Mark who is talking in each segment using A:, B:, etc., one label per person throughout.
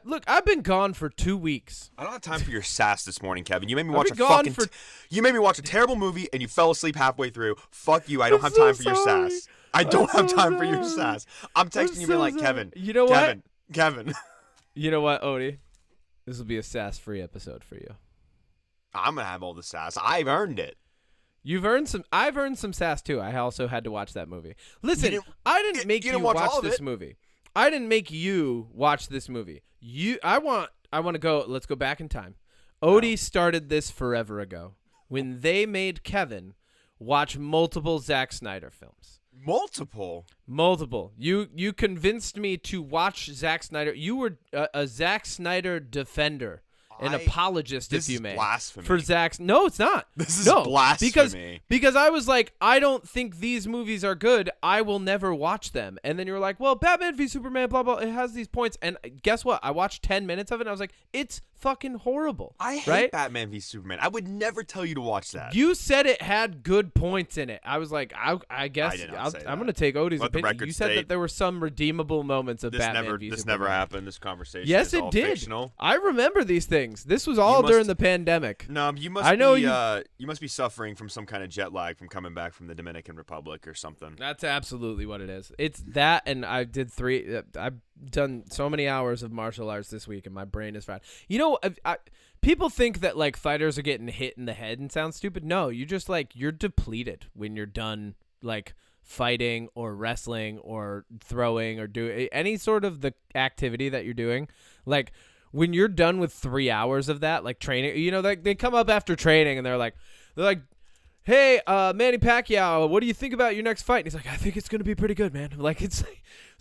A: Look, I've been gone for 2 weeks.
B: I don't have time for your sass this morning, Kevin. You made me
A: I've
B: watch
A: been gone for-
B: You made me watch a terrible movie and you fell asleep halfway through. Fuck you. I don't
A: I'm
B: have
A: so
B: time for your
A: sorry.
B: sass. I don't have
A: so
B: time for your
A: sorry.
B: sass. I'm texting you being like,
A: sorry.
B: Kevin.
A: You know what?
B: Kevin.
A: You know what, Odie? This will be a sass-free episode for you.
B: I'm going to have all the sass. I've earned it.
A: I've earned some sass too. I also had to watch that movie. Listen, I didn't make you
B: didn't watch all
A: watch
B: of
A: this
B: it.
A: movie. I didn't make you watch this movie. I want to go. Let's go back in time. Odie started this forever ago when they made Kevin watch multiple Zack Snyder films.
B: Multiple.
A: You convinced me to watch Zack Snyder. You were a Zack Snyder defender. An apologist, if you may.
B: This is blasphemy.
A: For Zack's. No, it's not.
B: This is
A: no,
B: blasphemy.
A: Because I was like, I don't think these movies are good. I will never watch them. And then you were like, well, Batman v Superman, blah, blah, it has these points. And guess what? I watched 10 minutes of it, and I was like, it's fucking horrible.
B: I hate Batman v Superman. I would never tell you to watch that.
A: You said it had good points in it. I was like, I guess I'm going to take Odie's opinion. You said that there were some redeemable moments of Batman v Superman.
B: This never happened. This conversation
A: yes,
B: is all
A: it did.
B: fictional.
A: I remember these things. This was all during the pandemic.
B: No, you must be suffering from some kind of jet lag from coming back from the Dominican Republic or something.
A: That's absolutely what it is. It's that, and I've done so many hours of martial arts this week, and my brain is fried. You know, people think that like fighters are getting hit in the head and sound stupid. No, you just you're depleted when you're done like fighting or wrestling or throwing or doing any sort of the activity that you're doing. Like when you're done with 3 hours of that, like training, you know, they come up after training and they're like, hey, Manny Pacquiao, what do you think about your next fight? And he's like, I think it's going to be pretty good, man. Like, it's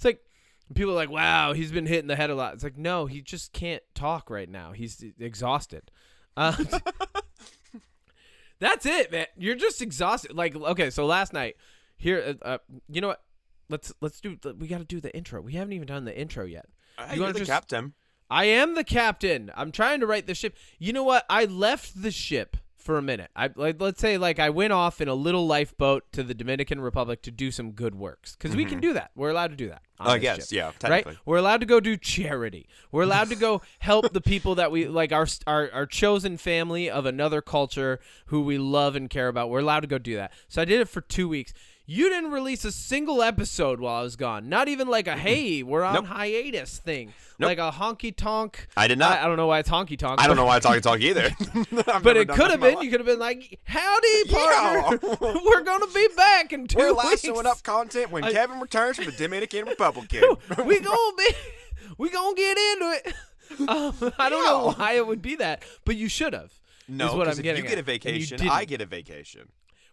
A: like people are like, wow, he's been hit in the head a lot. It's like, no, he just can't talk right now. He's exhausted. That's it, man. You're just exhausted. Like, okay, so last night here, you know what? We got to do the intro. We haven't even done the intro yet.
B: You're the captain.
A: I am the captain. I'm trying to right the ship. You know what? I left the ship for a minute. Let's say I went off in a little lifeboat to the Dominican Republic to do some good works because we can do that. We're allowed to do that.
B: Yes, yeah, technically.
A: Right? We're allowed to go do charity. We're allowed to go help the people that we like, our chosen family of another culture who we love and care about. We're allowed to go do that. So I did it for 2 weeks. You didn't release a single episode while I was gone. Not even like a, hey, we're on hiatus thing.
B: Nope.
A: Like a honky-tonk.
B: I did not.
A: I don't know why it's honky-tonk.
B: I don't know why it's honky-tonk either.
A: But it could have been. You could have been like, howdy, partner.
B: Yeah.
A: We're going to be back in 2 weeks.
B: We're lassoing up content when Kevin returns from the Dominican Republic.
A: we gonna get into it. I don't know why it would be that, but you should have.
B: No,
A: is what I'm
B: if
A: getting
B: you get
A: at.
B: a vacation, I get a vacation.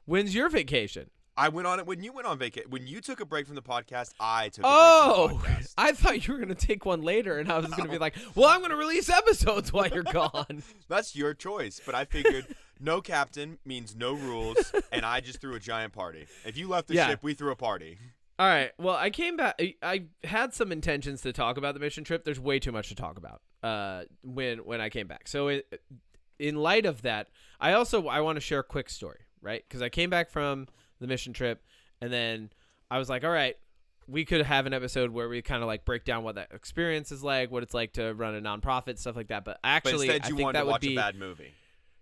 A: When's your vacation?
B: I went on it when you went on vacation. When you took a break from the podcast, I took a break from the podcast.
A: I thought you were going to take one later, and I was going to be like, well, I'm going to release episodes while you're gone.
B: That's your choice, but I figured no captain means no rules, and I just threw a giant party. If you left the ship, we threw a party.
A: All right. Well, I came back. I had some intentions to talk about the mission trip. There's way too much to talk about when I came back. So in light of that, I want to share a quick story, right? Because I came back from the mission trip, and then I was like, all right, we could have an episode where we kind of like break down what that experience is like, what it's like to run a nonprofit, stuff like that. But actually,
B: instead, you wanted to watch a bad movie.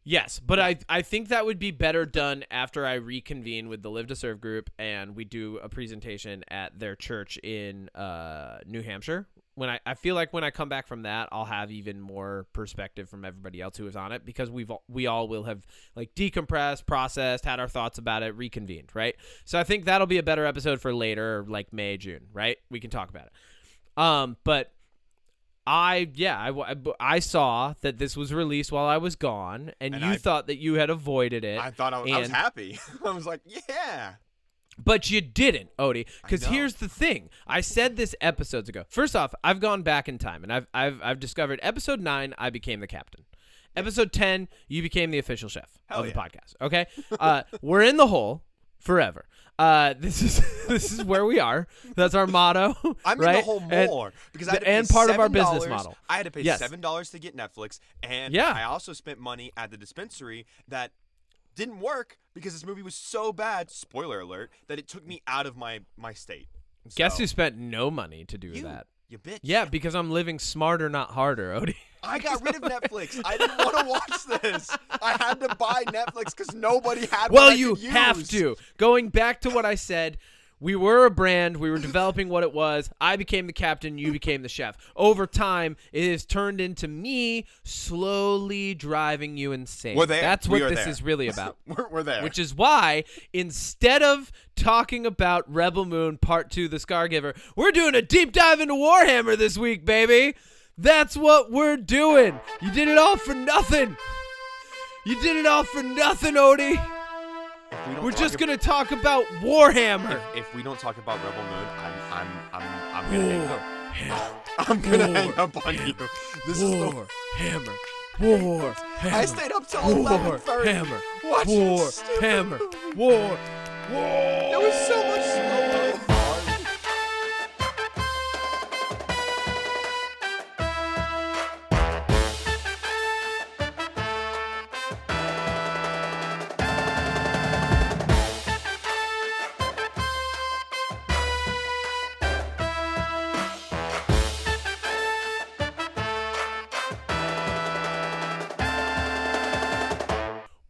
A: Yes, but I think that would be better done after I reconvene with the Live to Serve group and we do a presentation at their church in New Hampshire. When I feel like when I come back from that, I'll have even more perspective from everybody else who was on it because we all will have like decompressed, processed, had our thoughts about it, reconvened, right? So I think that'll be a better episode for later, like May, June, right? We can talk about it. But I saw that this was released while I was gone, and you thought that you had avoided it.
B: I thought I was happy. I was like, yeah.
A: But you didn't, Odie, because here's the thing. I said this episodes ago. First off, I've gone back in time, and I've discovered episode 9, I became the captain. Episode 10, you became the official chef of the podcast. Okay, we're in the hole forever. This is where we are. That's our motto.
B: I'm
A: right?
B: in the hole more because I had to pay
A: part of our
B: $7.
A: business model.
B: I had to pay $7 to get Netflix, and I also spent money at the dispensary that didn't work because this movie was so bad, spoiler alert, that it took me out of my state.
A: Guess who spent no money to do that?
B: You bitch.
A: Yeah, because I'm living smarter, not harder, Odie.
B: I got rid of Netflix. I didn't want to watch this. I had to buy Netflix because nobody had
A: well,
B: what I
A: you
B: could use.
A: have to. Going back to what I said, we were a brand. We were developing what it was. I became the captain. You became the chef. Over time, it has turned into me slowly driving you insane.
B: We're there.
A: That's what this is really about.
B: We're there.
A: Which is why, instead of talking about Rebel Moon Part 2, The Scargiver, we're doing a deep dive into Warhammer this week, baby. That's what we're doing. You did it all for nothing. You did it all for nothing, Odie. We're just gonna talk about Warhammer.
B: If we don't talk about Rebel Moon, I'm gonna hang up. I'm gonna hang up on you. This is the
A: Warhammer. Warhammer.
B: I stayed up till 11:30.
A: Warhammer.
B: Watching
A: Warhammer. War.
B: There was so much slower.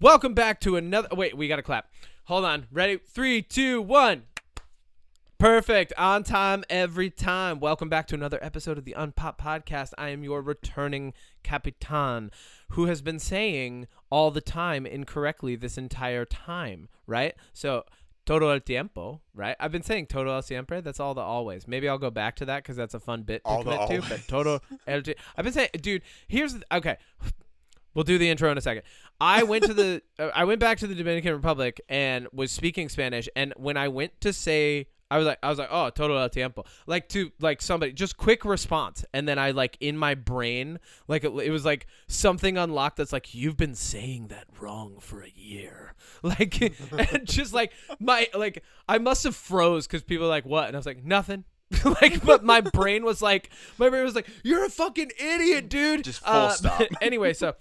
A: Welcome back to another. Wait, we gotta clap. Hold on. Ready? 3, 2, 1. Perfect. On time every time. Welcome back to another episode of the Unpop Podcast. I am your returning Capitan, who has been saying all the time incorrectly this entire time, right? So, todo el tiempo, right? I've been saying todo el siempre. That's all the always. Maybe I'll go back to that because that's a fun bit to commit to. But todo el I've been saying, dude, okay. We'll do the intro in a second. I went back to the Dominican Republic and was speaking Spanish, and when I went to say, I was like, oh, todo el tiempo, like somebody, just quick response, and then I in my brain, it was like something unlocked that's like, you've been saying that wrong for a year, and just I must have froze because people were like, what, and I was like, nothing. But my brain was like, you're a fucking idiot, dude.
B: Just full stop.
A: Anyway, so.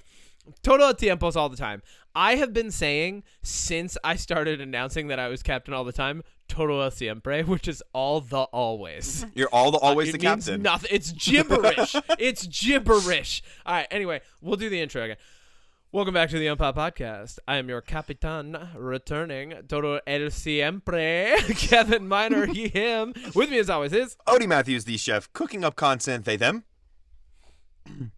A: Todo el tiempos all the time. I have been saying since I started announcing that I was captain all the time, todo el siempre, which is all the always.
B: You're all the always the
A: captain.
B: captain.
A: Nothing. It's gibberish. It's gibberish. All right. Anyway, we'll do the intro again. Welcome back to the Unpop Podcast. I am your Capitan, returning todo el siempre. Kevinmay, he, him. With me as always is
B: Odie Matthews, the chef, cooking up content. They them.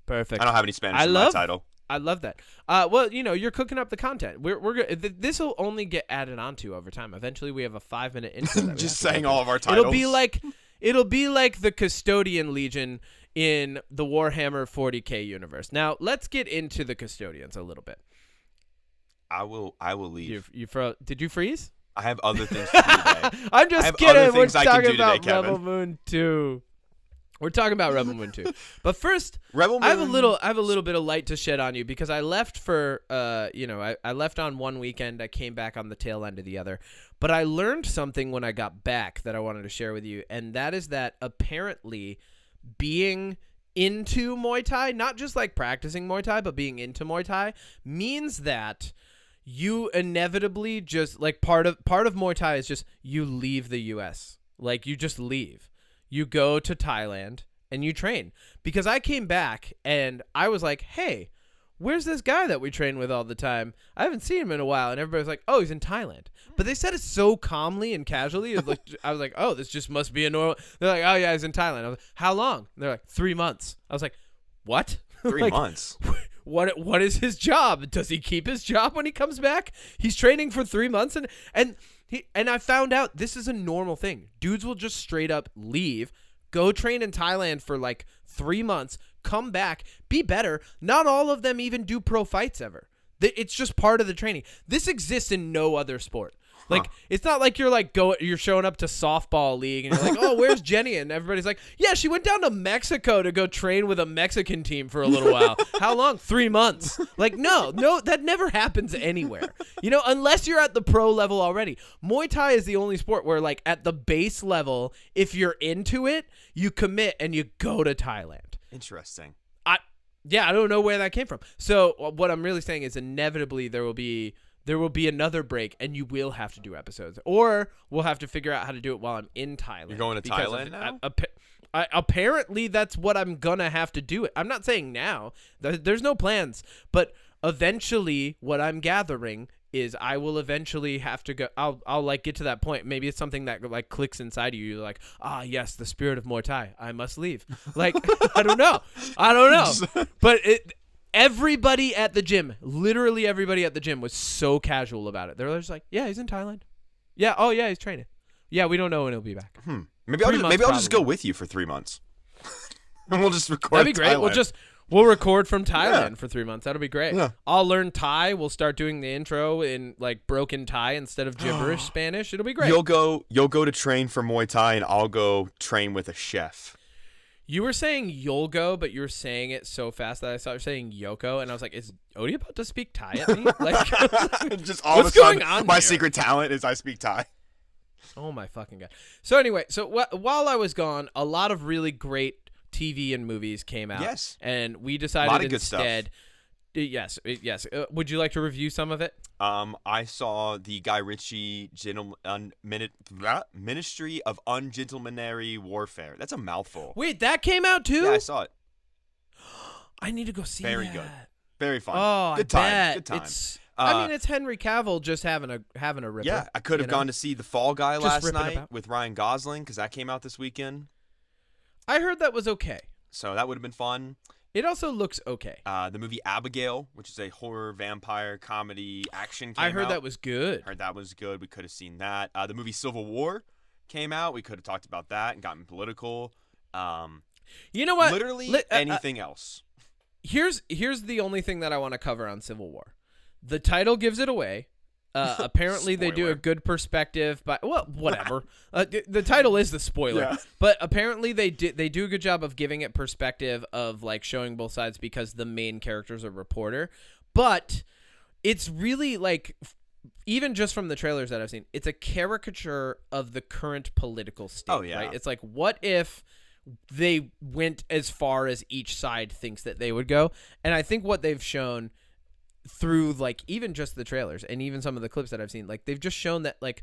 A: Perfect.
B: I don't have any Spanish in my title.
A: I love that. Well, you're cooking up the content. This will only get added onto over time. Eventually, we have a 5-minute intro.
B: Just saying all of our titles.
A: It'll be like the Custodian Legion in the Warhammer 40K universe. Now, let's get into the Custodians a little bit.
B: I will leave.
A: Did you freeze?
B: I have other things to do today.
A: I'm just kidding. We're talking about Rebel Moon 2. We're talking about Rebel Moon 2. But first,
B: Rebel Moon.
A: I have a little bit of light to shed on you because I left for I left on one weekend, I came back on the tail end of the other. But I learned something when I got back that I wanted to share with you, and that is that apparently being into Muay Thai, not just practicing Muay Thai, but being into Muay Thai means that you inevitably just part of Muay Thai is just you leave the US. You just leave. You go to Thailand and you train. Because I came back and I was like, hey, where's this guy that we train with all the time? I haven't seen him in a while. And everybody's like, oh, he's in Thailand. But they said it so calmly and casually. I was like, oh, this just must be a normal. They're like, oh, yeah, he's in Thailand. I was like, how long? And they're like, 3 months. I was like, what?
B: 3 months?
A: What is his job? Does he keep his job when he comes back? He's training for 3 months and I found out this is a normal thing. Dudes will just straight up leave, go train in Thailand for 3 months, come back, be better. Not all of them even do pro fights ever. It's just part of the training. This exists in no other sport. It's not like you're showing up to softball league and you're like, oh, where's Jenny? And everybody's like, yeah, she went down to Mexico to go train with a Mexican team for a little while. How long? 3 months. No, that never happens anywhere. Unless you're at the pro level already. Muay Thai is the only sport where at the base level, if you're into it, you commit and you go to Thailand.
B: Interesting.
A: I don't know where that came from. So what I'm really saying is inevitably there will be another break, and you will have to do episodes, or we'll have to figure out how to do it while I'm in Thailand.
B: You're going to Thailand now?
A: Apparently, that's what I'm gonna have to do. I'm not saying now. There's no plans, but eventually, what I'm gathering is I will eventually have to go. I'll like get to that point. Maybe it's something that like clicks inside of you. You're like, yes, the spirit of Muay Thai. I must leave. Like, I don't know. But everybody at the gym, literally everybody at the gym, was so casual about it. They're just like, yeah, he's in Thailand. Yeah. Oh yeah, he's training. Yeah, we don't know when he'll be back.
B: Maybe I'll just go with you for 3 months, and we'll just record.
A: That'd be great.
B: Thailand.
A: We'll record from Thailand for 3 months. That'll be great.
B: Yeah.
A: I'll learn Thai. We'll start doing the intro in like broken Thai instead of gibberish Spanish. It'll be great.
B: You'll go to train for Muay Thai, and I'll go train with a chef.
A: You were saying you'll go, but you were saying it so fast that I started saying Yoko, and I was like, is Odie about to speak Thai at me? Like,
B: just all
A: what's
B: of a sudden,
A: going on
B: my
A: here?
B: secret talent is I speak Thai.
A: Oh my fucking god. So anyway, while I was gone, a lot of really great TV and movies came out.
B: Yes.
A: And we decided
B: a lot of
A: instead.
B: good stuff.
A: Yes. Would you like to review some of it?
B: I saw the Guy Ritchie Ministry of Ungentlemanly Warfare. That's a mouthful.
A: Wait, that came out too?
B: Yeah, I saw it.
A: I need to go see
B: Very
A: that.
B: good. Very fun.
A: Oh,
B: good
A: I
B: time.
A: bet.
B: Good time.
A: I mean, it's Henry Cavill just having a ripper.
B: Yeah, I could have gone to see The Fall Guy
A: Just
B: last
A: ripping
B: night
A: about.
B: with Ryan Gosling because that came out this weekend.
A: I heard that was okay.
B: So that would have been fun.
A: It also looks okay.
B: The movie Abigail, which is a horror, vampire, comedy, action came out.
A: I heard that was good.
B: Heard that was good. We could have seen that. The movie Civil War came out. We could have talked about that and gotten political.
A: You know what?
B: Literally anything else.
A: Here's the only thing that I want to cover on Civil War. The title gives it away. Apparently they do a good perspective, but whatever. The title is the spoiler,
B: yeah.
A: But apparently they do a good job of giving it perspective of like showing both sides because the main character's a reporter. But it's really like, even just from the trailers that I've seen, it's a caricature of the current political state.
B: Oh yeah,
A: right? It's like, what if they went as far as each side thinks that they would go? And I think what they've shown through like even just the trailers and even some of the clips that I've seen, like they've just shown that like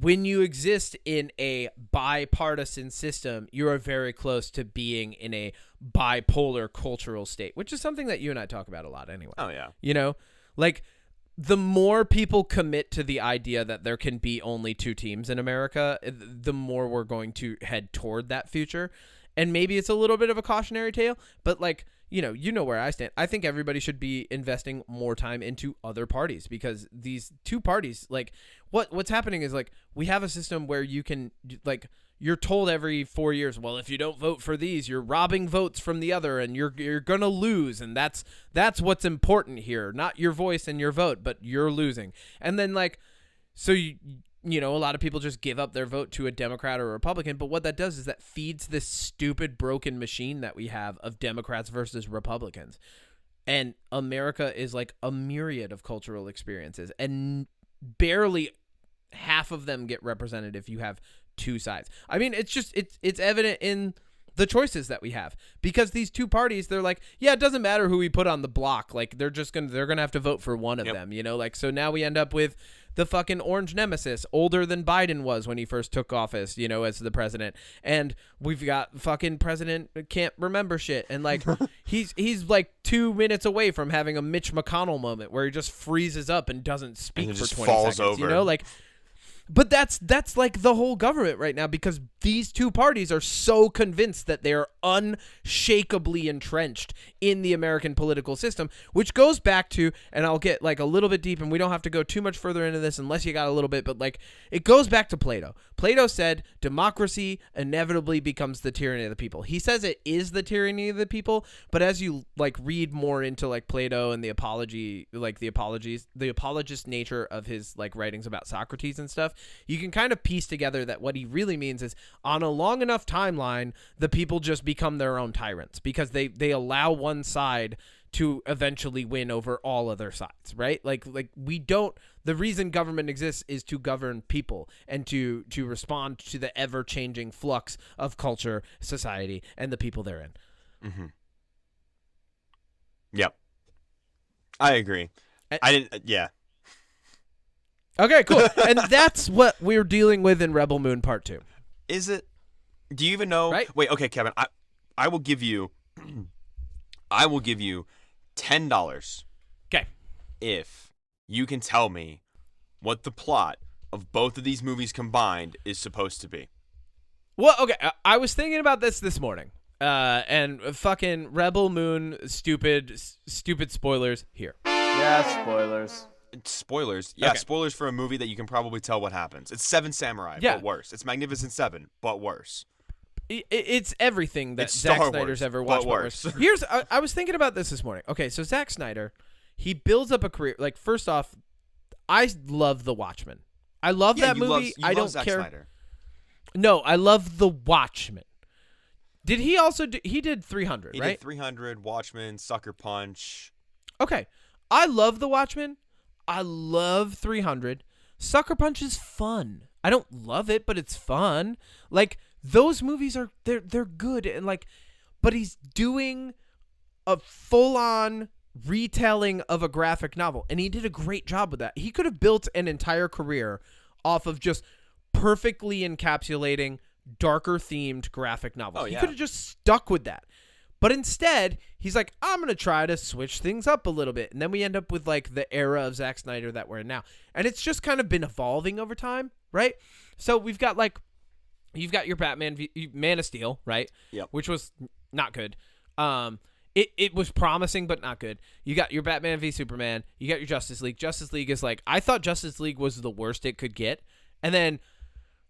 A: when you exist in a bipartisan system, you are very close to being in a bipolar cultural state, which is something that you and I talk about a lot anyway.
B: Oh yeah.
A: You know, like the more people commit to the idea that there can be only two teams in America, the more we're going to head toward that future. And maybe it's a little bit of a cautionary tale, but like, you know where I stand. I think everybody should be investing more time into other parties because these two parties, like what's happening is like we have a system where you can like you're told every 4 years, well, if you don't vote for these, you're robbing votes from the other and you're going to lose. And that's what's important here, not your voice and your vote, but you're losing. And then like, so you know, a lot of people just give up their vote to a Democrat or a Republican, but what that does is that feeds this stupid broken machine that we have of Democrats versus Republicans. And America is like a myriad of cultural experiences, and barely half of them get represented if you have two sides. I mean, it's evident in the choices that we have because these two parties, they're like, yeah, it doesn't matter who we put on the block. Like they're going to have to vote for one of them, you know, like, so now we end up with the fucking orange nemesis, older than Biden was when he first took office, you know, as the president. And we've got fucking president can't remember shit. And like, he's like 2 minutes away from having a Mitch McConnell moment where he just freezes up and doesn't speak
B: and
A: for
B: just
A: 20
B: falls
A: seconds,
B: over.
A: you know, like, but that's like the whole government right now because these two parties are so convinced that they are unshakably entrenched in the American political system, which goes back to, and I'll get like a little bit deep and we don't have to go too much further into this unless you got a little bit, but like it goes back to Plato. Plato said democracy inevitably becomes the tyranny of the people. He says it is the tyranny of the people, but as you like read more into like Plato and the apologist nature of his like writings about Socrates and stuff, you can kind of piece together that what he really means is on a long enough timeline, the people just become their own tyrants because they allow one side to eventually win over all other sides, right? Like we don't, the reason government exists is to govern people and to respond to the ever-changing flux of culture, society, and the people therein.
B: Mm-hmm. Yep. I agree. Yeah.
A: Okay, cool. And that's what we're dealing with in Rebel Moon Part 2.
B: Is it? Do you even know?
A: Right?
B: Wait, okay, Kevin. I will give you $10.
A: Okay.
B: If you can tell me what the plot of both of these movies combined is supposed to be.
A: Well, okay. I was thinking about this morning. And fucking Rebel Moon, stupid spoilers here.
C: Yeah, spoilers.
B: Spoilers. Yeah, okay. Spoilers for a movie that you can probably tell what happens. It's Seven Samurai, but worse. It's Magnificent Seven, but worse.
A: It's everything that Zack Snyder's ever watched, but worse. I was thinking about this morning. Okay, so Zack Snyder, he builds up a career. Like, first off, I love The Watchmen. I love that movie. I don't care. Snyder. No, I love The Watchmen. Did he also do? He did 300, right?
B: He did 300, Watchmen, Sucker Punch.
A: Okay, I love The Watchmen. I love 300. Sucker Punch is fun. I don't love it, but it's fun. Like, those movies are they're good, and like, but he's doing a full-on retelling of a graphic novel, and he did a great job with that. He could have built an entire career off of just perfectly encapsulating darker themed graphic novels. He could have just stuck with that. But instead, he's like, I'm going to try to switch things up a little bit. And then we end up with like the era of Zack Snyder that we're in now. And it's just kind of been evolving over time, right? So we've got like, you've got your Man of Steel, right?
B: Yep.
A: Which was not good. It was promising, but not good. You got your Batman v Superman. You got your Justice League. Justice League is like, I thought Justice League was the worst it could get. And then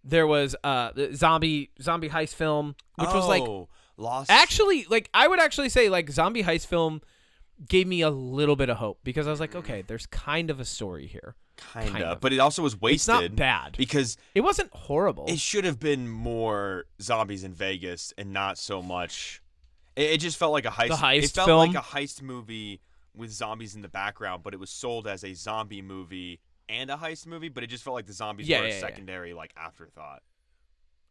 A: there was the zombie heist film, which was like
B: Lost.
A: Actually, like I would actually say like zombie heist film gave me a little bit of hope because I was like, okay, there's kind of a story here.
B: Kind of. But it also was wasted.
A: It's not bad.
B: Because
A: it wasn't horrible.
B: It should have been more zombies in Vegas and not so much. It just felt like a heist.
A: The heist
B: it felt
A: film?
B: like a heist movie with zombies in the background, but it was sold as a zombie movie and a heist movie, but it just felt like the zombies were a secondary like afterthought.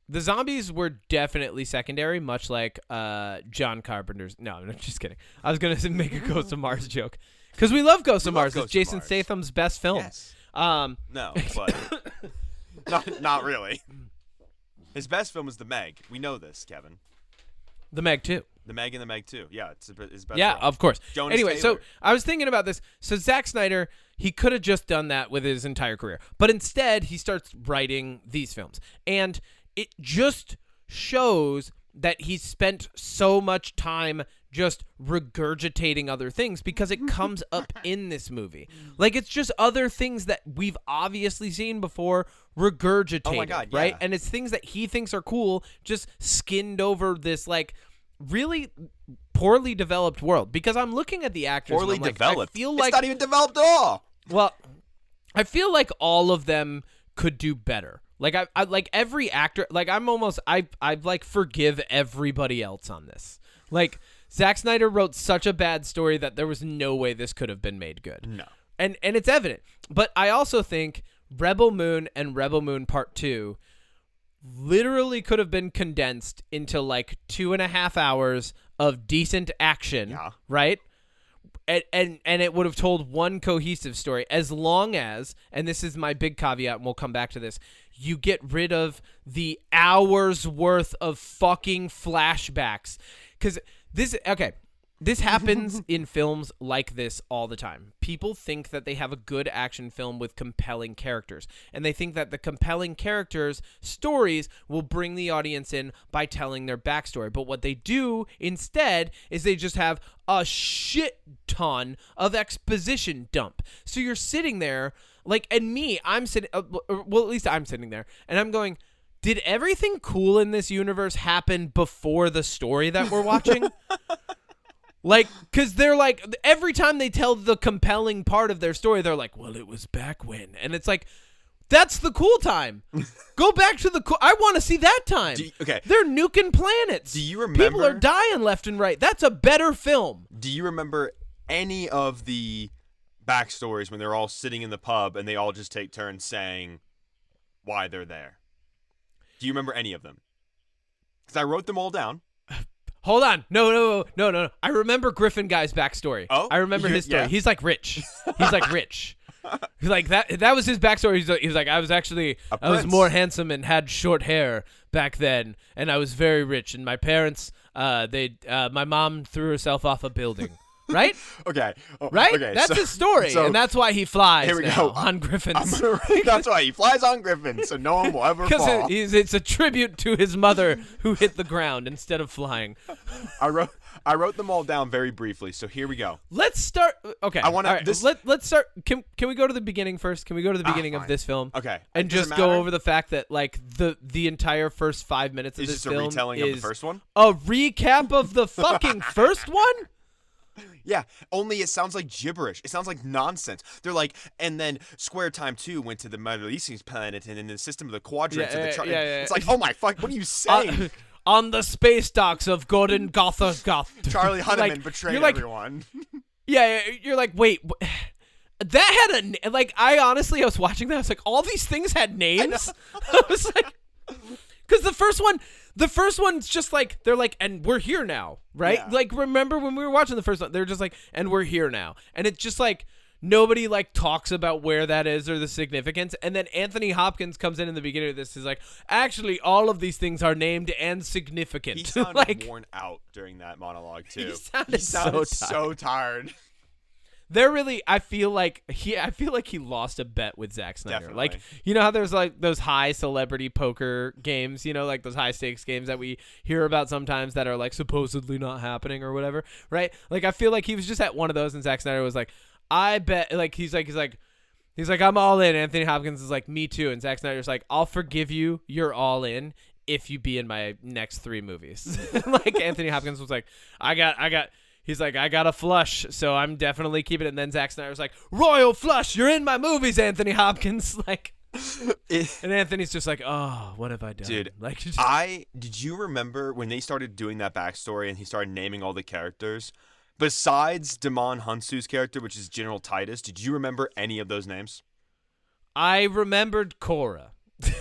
A: The zombies were definitely secondary, much like John Carpenter's. No, I'm just kidding. I was going to make a Ghost of Mars joke. Because we love Ghost of Mars. It's Jason Statham's best film.
B: Yes. No, but not really. His best film is The Meg. We know this, Kevin.
A: The Meg 2.
B: The Meg and The Meg 2. Yeah, it's his best
A: film. Of course.
B: Jonas
A: anyway,
B: Taylor.
A: So I was thinking about this. So Zack Snyder, he could have just done that with his entire career. But instead, he starts writing these films. And it just shows that he's spent so much time just regurgitating other things because it comes up in this movie. Like, it's just other things that we've obviously seen before regurgitated,
B: oh my God, yeah.
A: right? And it's things that he thinks are cool, just skinned over this, like, really poorly developed world. Because I'm looking at the actors
B: poorly
A: and I'm like,
B: developed.
A: I feel like
B: it's not even developed at all.
A: Well, I feel like all of them could do better. Like I like every actor. Like I like forgive everybody else on this. Like Zack Snyder wrote such a bad story that there was no way this could have been made good.
B: No,
A: and it's evident. But I also think Rebel Moon and Rebel Moon Part 2 literally could have been condensed into like 2.5 hours of decent action. Right. And it would have told one cohesive story as long as, and this is my big caveat, and we'll come back to this, you get rid of the hours worth of fucking flashbacks. Because this happens in films like this all the time. People think that they have a good action film with compelling characters, and they think that the compelling characters' stories will bring the audience in by telling their backstory. But what they do instead is they just have a shit ton of exposition dump. So you're sitting there, like, and me, I'm sitting, well, at least I'm sitting there, and I'm going, did everything cool in this universe happen before the story that we're watching? Like, because they're like, every time they tell the compelling part of their story, they're like, well, it was back when. And it's like, that's the cool time. Go back to the cool. I want to see that time.
B: Okay.
A: They're nuking planets.
B: Do you remember?
A: People are dying left and right. That's a better film.
B: Do you remember any of the backstories when they're all sitting in the pub and they all just take turns saying why they're there? Do you remember any of them? Because I wrote them all down.
A: Hold on. No. I remember Griffin Guy's backstory.
B: Oh?
A: I remember his story.
B: Yeah.
A: He's like rich. He's like rich. Like that was his backstory. He's like, I was more handsome and had short hair back then, and I was very rich, and my parents, my mom threw herself off a building. Right?
B: Okay.
A: Right?
B: Okay,
A: That's his story, and that's why he flies
B: here we
A: now
B: go.
A: on griffins.
B: That's why he flies on griffins, so no one will ever fall.
A: Because it's a tribute to his mother who hit the ground instead of flying.
B: I wrote them all down very briefly, so here we go.
A: Let's start. Okay.
B: I want
A: right,
B: this.
A: Let's start. Can we go to the beginning first? Can we go to the beginning of
B: Fine.
A: this film?
B: Okay.
A: And
B: Does it
A: just go
B: matter?
A: over the fact that like the entire first 5 minutes of
B: Is
A: this
B: this a
A: film
B: retelling
A: is
B: of the first one?
A: a recap of the fucking first one.
B: Yeah, only it sounds like gibberish. It sounds like nonsense. They're like, and then Square Time 2 went to the Middle Eastern planet, and in the system of the quadrants of the chart. It's like, oh my fuck, what are you saying?
A: On the space docks of Gordon Goth.
B: Charlie Hunnam
A: like,
B: betrayed
A: you're like,
B: everyone.
A: Yeah, you're like, wait, that had a like. I was watching that. I was like, all these things had names. I was like, because the first one's just like they're like, and we're here now, right?
B: Yeah.
A: Like, remember when we were watching the first one? They're just like, and we're here now, and it's just like nobody like talks about where that is or the significance. And then Anthony Hopkins comes in the beginning of this. Is like, actually, all of these things are named and significant.
B: He sounded
A: like,
B: worn out during that monologue too.
A: He sounded
B: so tired.
A: They're really. I feel like he lost a bet with Zack Snyder.
B: Definitely.
A: Like, you know how there's like those high celebrity poker games, you know, like those high stakes games that we hear about sometimes that are like supposedly not happening or whatever, right? Like, I feel like he was just at one of those, and Zack Snyder was like, I bet. Like, he's like, I'm all in. Anthony Hopkins is like, me too, and Zack Snyder's like, I'll forgive you. You're all in if you be in my next 3 movies. Like, Anthony Hopkins was like, I got. He's like, I got a flush, so I'm definitely keeping it. And then Zack Snyder's like, royal flush, you're in my movies, Anthony Hopkins. Like, and Anthony's just like, oh, what have I done?
B: Dude,
A: like,
B: did you remember when they started doing that backstory and he started naming all the characters? Besides Damon Hunsu's character, which is General Titus, did you remember any of those names?
A: I remembered Cora.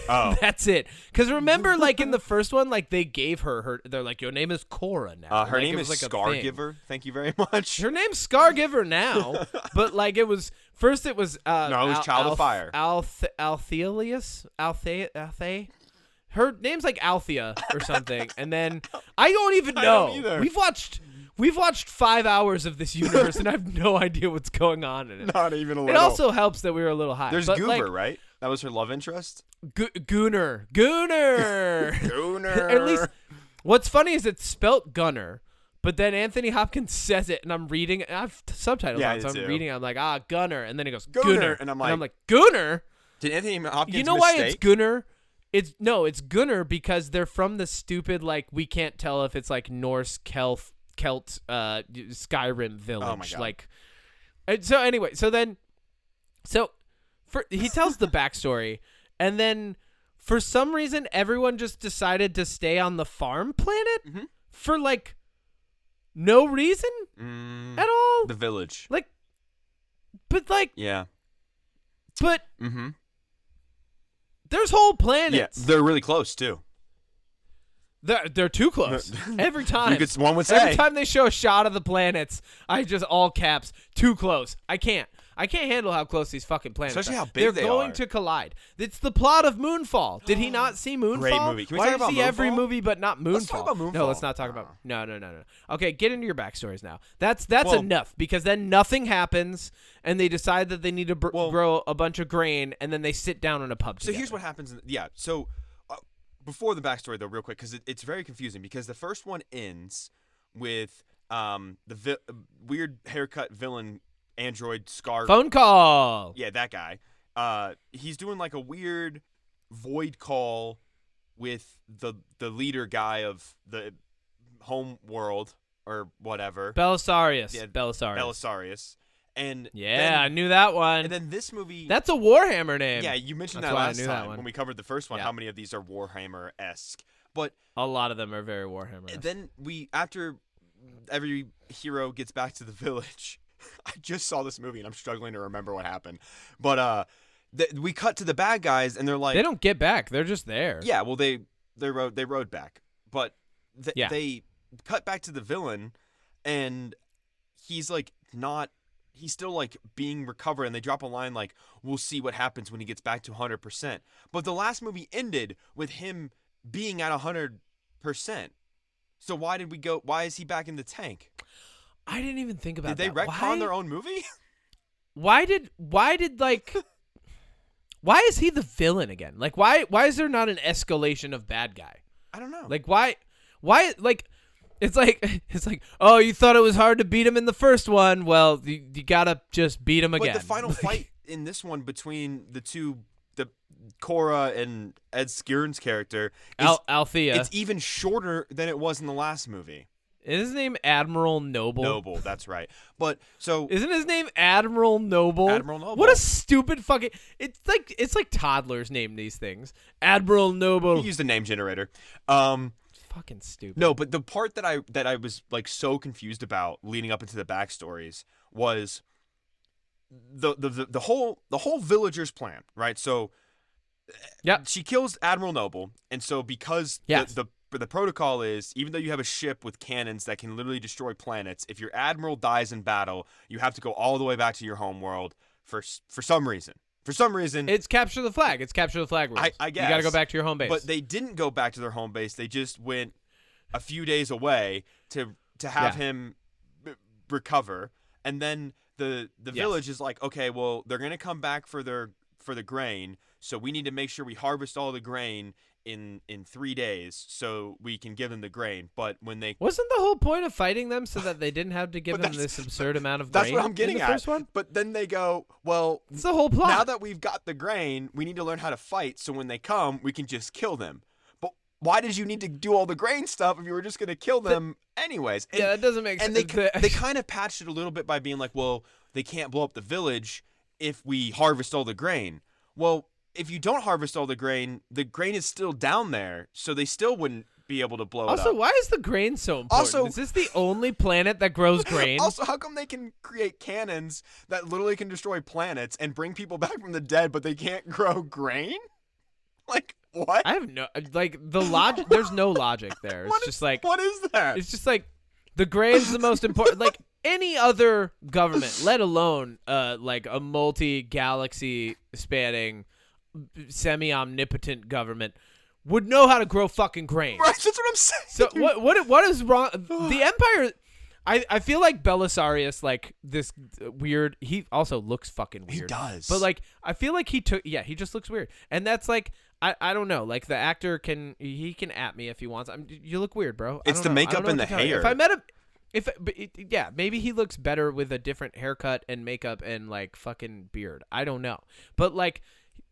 B: Oh.
A: That's it. Because remember, like, in the first one, like, they gave her they're like, your name is Cora now.
B: Her
A: like,
B: name is
A: like
B: Scargiver. Thank you very much.
A: Her name's Scargiver now, but, like, it was no,
B: it was Child of Fire.
A: Althelius? Althe? Her name's like Althea or something, and then I don't even know.
B: I don't either.
A: We've watched 5 hours of this universe, and I have no idea what's going on in it.
B: Not even a little.
A: It also helps that we were a little high.
B: There's
A: but,
B: Goober,
A: like,
B: right? That was her love interest.
A: Gooner.
B: Gooner.
A: At least, what's funny is it's spelt Gunner, but then Anthony Hopkins says it, and I'm reading it. I have subtitles on, so I'm reading it. I'm like, Gunner, and then he goes, Gunner,
B: and I'm like,
A: Gunner?
B: Did Anthony Hopkins
A: You know
B: mistake?
A: why it's Gunner? It's Gunner because they're from the stupid, like, we can't tell if it's like Norse, Celt, Skyrim village.
B: Oh my God.
A: Like, and so anyway, he tells the backstory, and then for some reason everyone just decided to stay on the farm planet for like no reason at all.
B: The village.
A: Like, but like,
B: Yeah.
A: but there's whole planets.
B: Yeah, they're really close too.
A: They're too close every time.
B: One would say.
A: Every time they show a shot of the planets, I just all caps too close. I can't handle how close these fucking planets
B: Especially
A: are.
B: how big
A: They're going
B: are.
A: to collide. It's the plot of Moonfall. Did he not see Moonfall?
B: Great movie. Can we
A: Why
B: talk
A: does
B: about
A: he every
B: Moonfall?
A: movie but not Moonfall?
B: Let's talk about Moonfall.
A: No, let's not talk about. No. Okay, get into your backstories now. That's
B: Well-
A: enough because then nothing happens and they decide that they need to grow a bunch of grain and then they sit down in a pub.
B: So
A: together.
B: here's what happens. So before the backstory, though, real quick, because it's very confusing. Because the first one ends with the weird haircut villain android Scar.
A: Phone call.
B: Yeah, that guy. He's doing like a weird void call with the leader guy of the home world or whatever.
A: Belisarius.
B: Yeah,
A: Belisarius.
B: Belisarius. And
A: Yeah, I knew that one.
B: And then this movie.
A: That's a Warhammer name.
B: Yeah, you mentioned
A: That's
B: that
A: why I
B: last
A: knew that
B: time
A: one.
B: when we covered the first one.
A: Yeah.
B: How many of these are Warhammer-esque? But
A: A lot of them are very Warhammer.
B: then after every hero gets back to the village, I just saw this movie and I'm struggling to remember what happened. But we cut to the bad guys and they're like,
A: they don't get back. They're just there.
B: yeah, well they rode back, but
A: Yeah.
B: they cut back to the villain and he's like not he's still like being recovered, and they drop a line like, "We'll see what happens when he gets back to 100%." But the last movie ended with him being at 100%. So why is he back in the tank?
A: I didn't even think about
B: Did
A: that.
B: they retcon their own movie?
A: Why did like why is he the villain again? Like why is there not an escalation of bad guy?
B: I don't know.
A: Like why like it's like oh, you thought it was hard to beat him in the first one. Well, you gotta just beat him again.
B: But the final fight in this one between the Cora and Ed Skirn's character is
A: Althea.
B: It's even shorter than it was in the last movie.
A: Is his name Admiral Noble?
B: Noble, that's right. But so
A: isn't his name Admiral Noble?
B: Admiral Noble.
A: What a stupid fucking. It's like toddlers name these things. Admiral Noble.
B: He used a name generator.
A: Fucking stupid.
B: No, but the part that I was like so confused about leading up into the backstories was the whole villagers plan, right? So
A: yeah,
B: she kills Admiral Noble, and so because the protocol is, even though you have a ship with cannons that can literally destroy planets, if your admiral dies in battle, you have to go all the way back to your home world for some reason. For some reason,
A: it's capture the flag. It's capture the flag rules.
B: I guess
A: you got to go back to your home base.
B: But they didn't go back to their home base. They just went a few days away to have him recover, and then the village is like, okay, well, they're gonna come back for the grain, so we need to make sure we harvest all the grain in 3 days so we can give them the grain. But when they
A: wasn't the whole point of fighting them so that they didn't have to give them this absurd amount of grain?
B: That's what I'm getting
A: in the
B: at.
A: First one?
B: But then they go, well,
A: it's the whole plot.
B: Now that we've got the grain, we need to learn how to fight, so when they come, we can just kill them. But why did you need to do all the grain stuff if you were just going to kill them anyways? And,
A: that doesn't make sense.
B: And they kind of patched it a little bit by being like, well, they can't blow up the village if we harvest all the grain. Well, if you don't harvest all the grain is still down there, so they still wouldn't be able to blow it up.
A: Also, why is the grain so important? Is this the only planet that grows grain?
B: Also, how come they can create cannons that literally can destroy planets and bring people back from the dead, but they can't grow grain? Like, what?
A: I have no, like, the logic, there's no logic there. It's just like,
B: what is that?
A: It's just like, the grain's the most important, like, any other government, let alone, like, a multi-galaxy spanning semi-omnipotent government would know how to grow fucking grain.
B: Right, that's what I'm saying.
A: So what is wrong? The Empire, I feel like Belisarius, like this weird. He also looks fucking weird.
B: He does.
A: But like, I feel like he just looks weird, and that's like, I don't know. Like the actor can at me if he wants. You look weird, bro.
B: It's the makeup and the hair.
A: If I met him. Maybe he looks better with a different haircut and makeup and like fucking beard. I don't know, but like.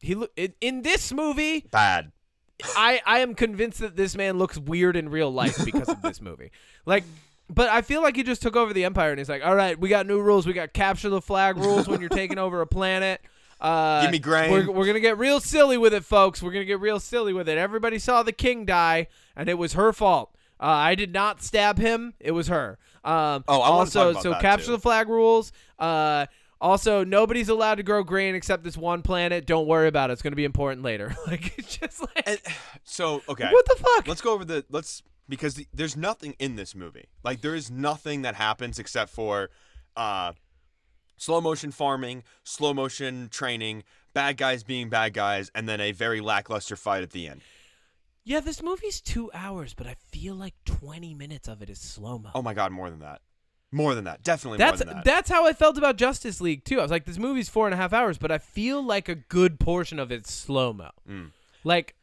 A: In this movie,
B: bad.
A: I am convinced that this man looks weird in real life because of this movie. Like, but I feel like he just took over the Empire and he's like, all right, we got new rules. We got capture the flag rules when you're taking over a planet.
B: Give me grain.
A: We're gonna get real silly with it, folks. We're gonna get real silly with it. Everybody saw the king die, and it was her fault. I did not stab him. It was her.
B: I want to talk about that
A: capture
B: too.
A: the flag rules. Also, nobody's allowed to grow grain except this one planet. Don't worry about it. It's going to be important later. Like, it's just like...
B: okay.
A: What the fuck?
B: Let's go over because there's nothing in this movie. Like, there is nothing that happens except for slow motion farming, slow motion training, bad guys being bad guys, and then a very lackluster fight at the end.
A: Yeah, this movie's 2 hours, but I feel like 20 minutes of it is slow-mo.
B: Oh my God, more than that. More than that. Definitely more than that.
A: That's how I felt about Justice League, too. I was like, this movie's 4.5 hours, but I feel like a good portion of it's slow-mo. Like,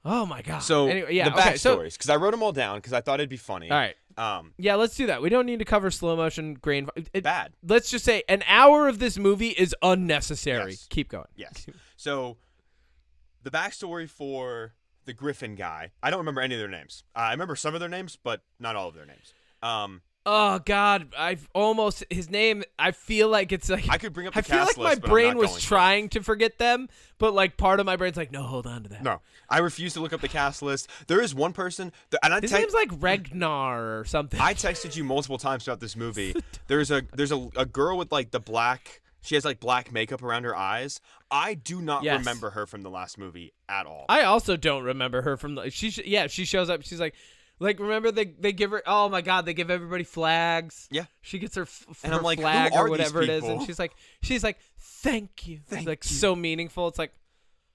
A: oh, my God.
B: So,
A: anyway, yeah,
B: the backstories, because I wrote them all down because I thought it'd be funny.
A: All right. Yeah, let's do that. We don't need to cover slow-motion grain.
B: Bad.
A: Let's just say an hour of this movie is unnecessary.
B: Yes.
A: Keep going.
B: Yes. So, the backstory for the Griffin guy, I don't remember any of their names. I remember some of their names, but not all of their names.
A: Oh God, his name. I feel like it's like
B: I could bring up. The
A: I feel
B: cast
A: like
B: list,
A: my brain
B: but I'm not
A: was
B: going
A: trying to forget them, but like part of my brain's like, no, hold on to that.
B: No, I refuse to look up the cast list. There is one person, and
A: his name's like Ragnar or something.
B: I texted you multiple times throughout this movie. There's a girl with like the black. She has like black makeup around her eyes. I do not remember her from the last movie at all.
A: I also don't remember her from the. She shows up. She's like. Like, remember they give her. Oh my God, they give everybody flags.
B: Yeah.
A: She gets her,
B: And
A: her
B: I'm like, who
A: flag
B: are
A: or whatever
B: these
A: it is, and
B: people?
A: she's like, thank you.
B: Thank
A: like
B: you.
A: so meaningful. It's like,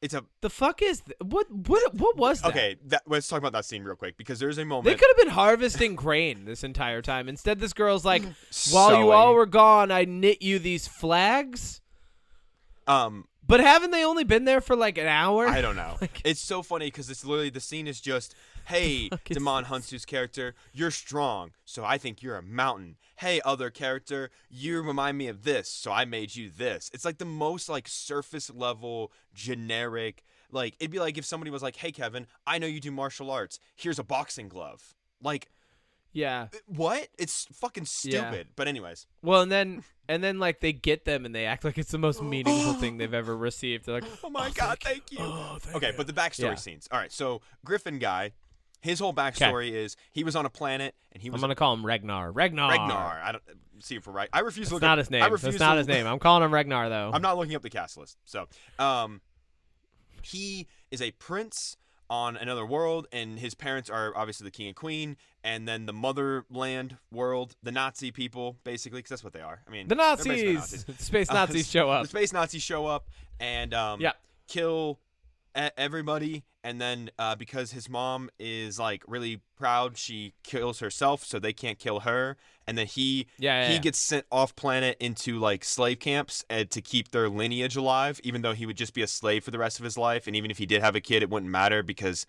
B: It's a
A: the fuck is what was that?
B: okay. Let's talk about that scene real quick because there's a moment.
A: They could have been harvesting grain this entire time. Instead, this girl's like, while you all
B: Sewing.
A: were gone, I knit you these flags. But haven't they only been there for like an hour?
B: I don't know.
A: Like-
B: It's so funny because it's literally the scene is just, hey,
A: fuck is
B: Damon
A: this?
B: Hunsu's character, you're strong, so I think you're a mountain. Hey, other character, you remind me of this, so I made you this. It's like the most like surface level, generic. Like it'd be like if somebody was like, hey, Kevin, I know you do martial arts. Here's a boxing glove. Like
A: Yeah.
B: what? It's fucking stupid. But anyways,
A: Well, and then like they get them and they act like it's the most meaningful thing they've ever received. They're like,
B: oh my God, thank you. Okay, but the backstory
A: Yeah.
B: scenes. All right, so Griffin guy, his whole backstory is he was on a planet and he was
A: I'm gonna call him Ragnar. Ragnar.
B: I don't see if we're right. I refuse to
A: That's
B: look
A: not
B: up.
A: his name.
B: I refuse
A: That's not
B: to,
A: his name. I'm calling him Ragnar though.
B: I'm not looking up the cast list. So, he is a prince on another world, and his parents are obviously the king and queen, and then the motherland world, the Nazi people, basically, because that's what they are. I mean,
A: The
B: they're basically
A: Nazis. Space Nazis show up.
B: The space Nazis show up and
A: Yeah.
B: kill everybody, and then because his mom is like really proud, she kills herself so they can't kill her, and then he gets sent off planet into like slave camps to keep their lineage alive, even though he would just be a slave for the rest of his life, and even if he did have a kid, it wouldn't matter because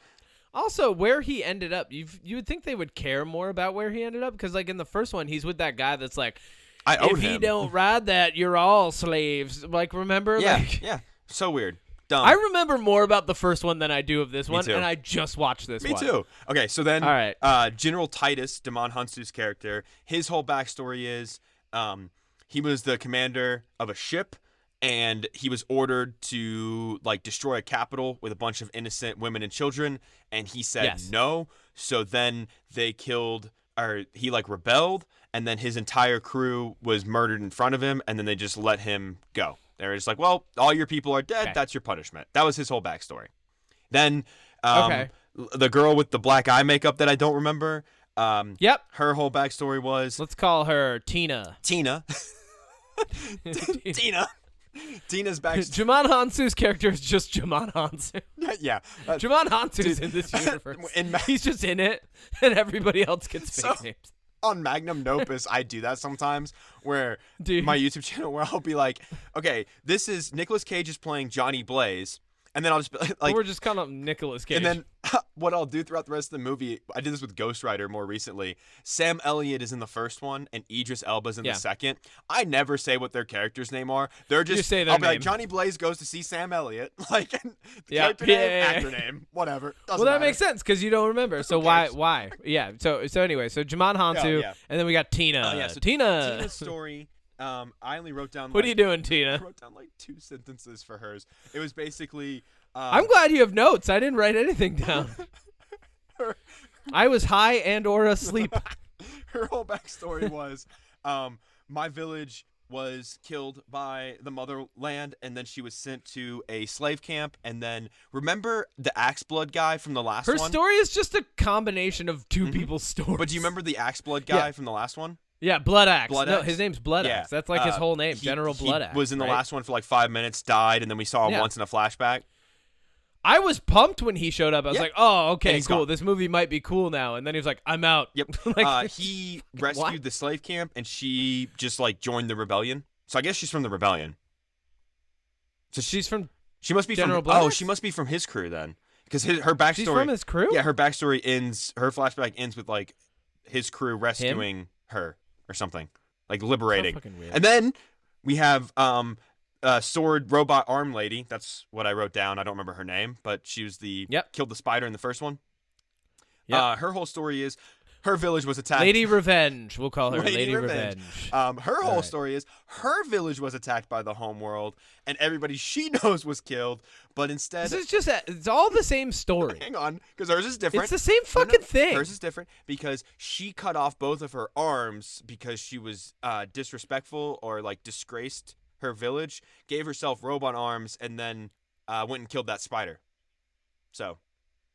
A: Also, where he ended up, you would think they would care more about where he ended up, because like in the first one, he's with that guy that's like,
B: I own
A: if
B: him.
A: he don't ride that, you're all slaves. Like, remember?
B: Yeah,
A: Like,
B: yeah, so weird. Dumb.
A: I remember more about the first one than I do of this
B: Me
A: one,
B: too.
A: and I just watched this
B: Me
A: one.
B: too. Okay, so then
A: All right.
B: General Titus, Damon Hunsu's character, his whole backstory is he was the commander of a ship, and he was ordered to like destroy a capital with a bunch of innocent women and children, and he said
A: Yes.
B: no. So then they killed, or he like rebelled, and then his entire crew was murdered in front of him, and then they just let him go. They were just like, well, all your people are dead.
A: Okay.
B: That's your punishment. That was his whole backstory. Then
A: Okay.
B: the girl with the black eye makeup that I don't remember,
A: Yep.
B: her whole backstory was
A: Let's call her Tina.
B: Tina. Tina. Tina's backstory.
A: Jamon Hansu's character is just Jamon Hansu.
B: Yeah.
A: Jamon Hansu's
B: dude.
A: in this universe.
B: In
A: He's just in it, and everybody else gets fake
B: So-
A: names.
B: on Magnum Opus, I do that sometimes where
A: Dude.
B: my YouTube channel where I'll be like, okay, this is Nicolas Cage is playing Johnny Blaze. And then I'll just be like,
A: We're just calling him Nicolas Cage.
B: and then what I'll do throughout the rest of the movie, I did this with Ghost Rider more recently. Sam Elliott is in the first one, and Idris Elba's in
A: Yeah.
B: the second. I never say what their character's name are. They're just
A: say their
B: I'll be like
A: name.
B: Johnny Blaze goes to see Sam Elliott, like the
A: Yeah.
B: character name,
A: Yeah.
B: actor name, whatever. Doesn't
A: well, that
B: matter.
A: makes sense because you don't remember. So
B: cares?
A: why? Yeah. So anyway, so Jamon Hansu,
B: yeah.
A: and then we got Tina.
B: Yeah, so
A: Tina.
B: Tina's story. I only wrote down.
A: What are you doing,
B: I
A: Tina?
B: wrote down like 2 sentences for hers. It was basically.
A: I'm glad you have notes. I didn't write anything down. I was high and or asleep.
B: Her whole backstory was, my village was killed by the motherland, and then she was sent to a slave camp. And then remember the Axe Blood guy from the last
A: Her
B: one.
A: story is just a combination of two people's stories.
B: But do you remember the Axe Blood guy
A: Yeah.
B: from the last one?
A: Yeah, Blood Axe.
B: Blood
A: No,
B: Axe?
A: his name's Blood
B: Yeah.
A: Axe. That's like his whole name,
B: He-
A: General Blood Axe.
B: He was in the
A: right?
B: last one for like 5 minutes, died, and then we saw him
A: Yeah.
B: once in a flashback.
A: I was pumped when he showed up. I was
B: Yeah.
A: like, oh,
B: And
A: okay,
B: he's
A: cool.
B: gone.
A: This movie might be cool now. And then he was like, I'm out.
B: Yep.
A: Like,
B: He
A: what?
B: rescued the slave camp, and she just like joined the rebellion. So I guess she's from the rebellion. So
A: she's from
B: she must be
A: General
B: from.
A: Blood
B: Oh,
A: Axe?
B: she must be from his crew then, because her backstory.
A: She's from his crew?
B: Yeah, her backstory ends. Her flashback ends with like his crew rescuing her or something, like liberating.
A: fucking weird.
B: And then we have sword robot arm lady. That's what I wrote down. I don't remember her name, but she was the
A: Yep.
B: killed the spider in the first one.
A: Yep.
B: Her whole story is her village was attacked.
A: Lady Revenge. We'll call her
B: Lady
A: Lady
B: Revenge.
A: Revenge.
B: Her whole
A: right.
B: story is her village was attacked by the homeworld, and everybody she knows was killed. But instead,
A: This is just, it's all the same story.
B: hang on, because hers is different.
A: It's the same
B: No, no,
A: fucking thing.
B: Hers is different because she cut off both of her arms because she was disrespectful or like disgraced her village, gave herself robot arms, and then went and killed that spider. So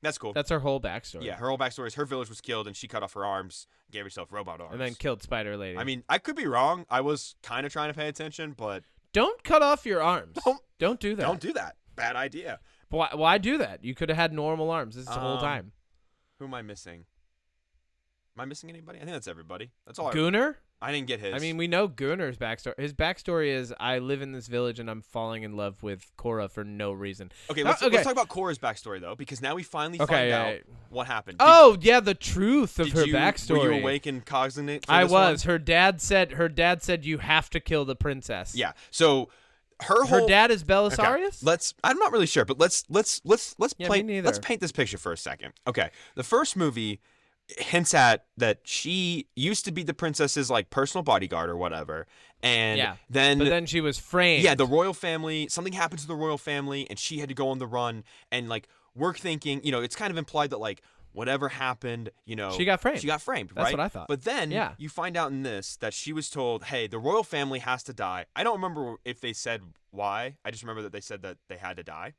B: That's cool.
A: That's her whole backstory.
B: Yeah, her whole backstory is her village was killed and she cut off her arms, gave herself robot arms.
A: And then killed Spider Lady.
B: I mean, I could be wrong. I was kind of trying to pay attention, but
A: don't cut off your arms. Don't do that.
B: Don't do that. Bad idea.
A: Why do that? You could have had normal arms this whole time.
B: Who am I missing? Am I missing anybody? I think that's everybody. That's all.
A: Gunnar?
B: I didn't get his.
A: I mean, we know Gunnar's backstory. His backstory is, I live in this village and I'm falling in love with Korra for no reason.
B: Okay, let's talk about Korra's backstory, though, because now we finally find out what happened.
A: The truth of her backstory.
B: Were you awake and cognizant for
A: I
B: this
A: was.
B: one?
A: Her dad said you have to kill the princess.
B: Yeah. So her
A: dad is Belisarius?
B: Okay. I'm not really sure, but let's paint this picture for a second. Okay. The first movie hints at that she used to be the princess's like personal bodyguard or whatever, and then
A: she was framed.
B: Yeah, the royal family, something happened to the royal family and she had to go on the run, and like we're thinking, it's kind of implied that like whatever happened,
A: she got framed.
B: Right?
A: That's what I thought.
B: But then you find out in this that she was told, hey, the royal family has to die. I don't remember if they said why. I just remember that they said that they had to die.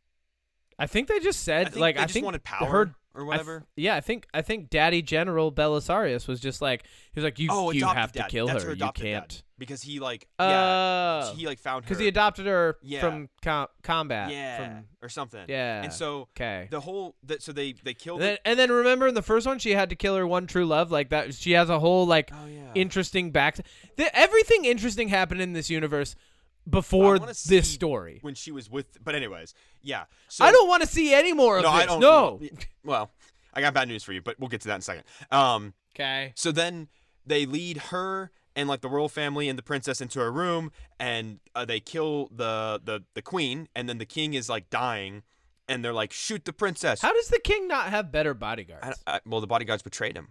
A: I think they just said
B: I think wanted power or whatever.
A: I think Daddy General Belisarius was just like, he was like, you have to kill her. You can't
B: dad. Because he like he found her
A: because he adopted her from combat
B: or something.
A: Yeah.
B: And so the whole so they killed
A: her. And then remember in the first one she had to kill her one true love, like that. She has a whole interesting everything interesting happened in this universe before this story
B: when she was but anyways, yeah. So
A: I don't want to see any more of this.
B: I don't.
A: No.
B: Well, I got bad news for you, but we'll get to that in a second.
A: Okay.
B: So then they lead her and like the royal family and the princess into a room, and they kill the queen, and then the king is like dying, and they're like, shoot the princess.
A: How does the king not have better bodyguards?
B: Well, the bodyguards betrayed him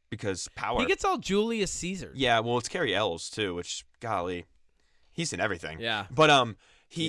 B: because power.
A: He gets all Julius Caesar.
B: Yeah, well, it's Carrie Ells too, which golly. He's in everything.
A: Yeah.
B: But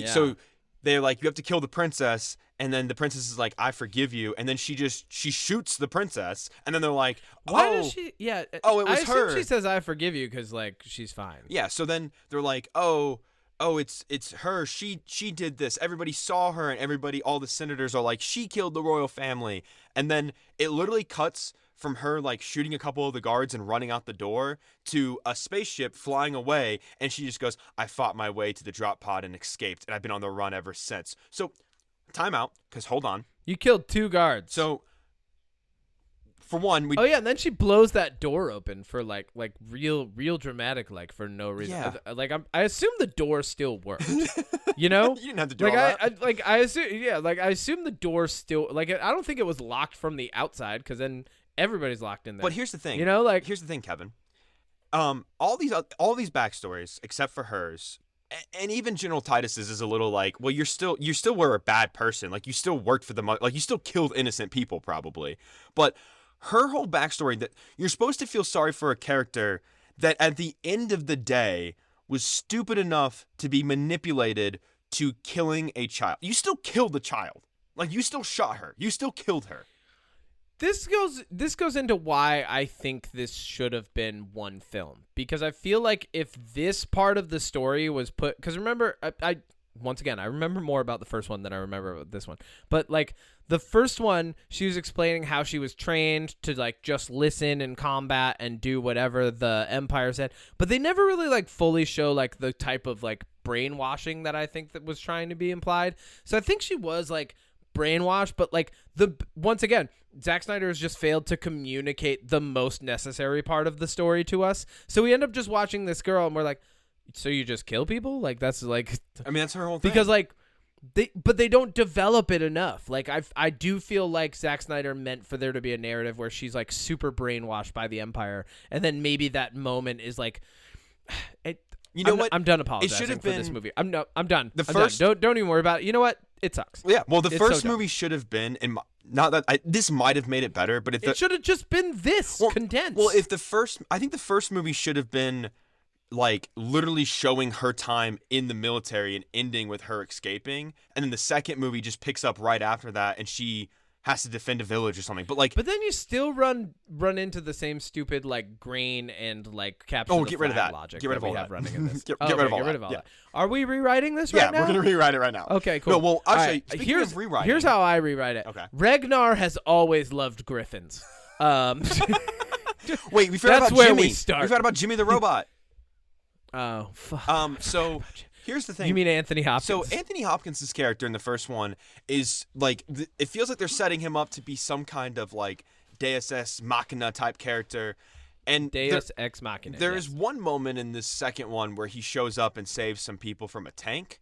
B: so they're like, you have to kill the princess, and then the princess is like, I forgive you, and then she shoots the princess, and then they're like,
A: why does she? Yeah.
B: Oh, it was her.
A: Assume she says I forgive you because like she's fine.
B: Yeah. So then they're like, oh, it's her. She did this. Everybody saw her, and all the senators are like, she killed the royal family, and then it literally cuts from her like shooting a couple of the guards and running out the door to a spaceship flying away, and she just goes, I fought my way to the drop pod and escaped, and I've been on the run ever since. So time out, because hold on,
A: you killed 2 guards.
B: So for one,
A: and then she blows that door open for like real dramatic, like for no reason.
B: Yeah.
A: I assume the door still worked. You
B: didn't have to do all that.
A: I assume the door still I don't think it was locked from the outside, because then everybody's locked in there.
B: But here's the thing. Here's the thing, Kevin. All these backstories except for hers, and even General Titus's is a little like, well, you still were a bad person. Like you still worked for the like you still killed innocent people probably. But her whole backstory, that you're supposed to feel sorry for a character that at the end of the day was stupid enough to be manipulated to killing a child. You still killed the child. Like you still shot her. You still killed her.
A: This goes into why I think this should have been one film, because I feel like if this part of the story was put, because remember, I once again, I remember more about the first one than I remember about this one, but like the first one, she was explaining how she was trained to like just listen in combat and do whatever the Empire said, but they never really like fully show like the type of like brainwashing that I think that was trying to be implied. So I think she was like brainwashed, but like once again, Zack Snyder has just failed to communicate the most necessary part of the story to us. So we end up just watching this girl and we're like, so you just kill people? Like that's like,
B: I mean, that's her whole thing.
A: Because like they don't develop it enough. Like I do feel like Zack Snyder meant for there to be a narrative where she's like super brainwashed by the Empire, and then maybe that moment is like, I'm done apologizing for this movie. I'm done. I'm done. Don't even worry about it. You know what? It sucks.
B: Yeah. Well, the first movie should have been, not that this might have made it better, but
A: it should have just been this condensed.
B: Well, I think the first movie should have been like literally showing her time in the military and ending with her escaping, and then the second movie just picks up right after that, and she has to defend a village or something. But like,
A: But then you still run into the same stupid like grain and like capture the
B: get rid of
A: flag
B: that.
A: logic.
B: Get rid of
A: we
B: all
A: have
B: that.
A: running in this.
B: Get
A: Okay,
B: rid of all
A: get rid
B: that.
A: of all
B: Yeah.
A: that. Are we rewriting this
B: yeah,
A: right now?
B: we're gonna rewrite it right now.
A: Okay, cool.
B: No, well,
A: All
B: actually,
A: right,
B: speaking of rewriting,
A: here's how I rewrite it.
B: Okay.
A: Ragnar has always loved griffins.
B: Wait, we forgot
A: That's
B: about
A: where
B: Jimmy.
A: we start.
B: We forgot about Jimmy the robot.
A: Oh, fuck.
B: So here's the thing.
A: You mean Anthony Hopkins?
B: So Anthony Hopkins' character in the first one is like it feels like they're setting him up to be some kind of like Deus Ex Machina type character. And
A: Deus Ex Machina.
B: There is one moment in this second one where he shows up and saves some people from a tank.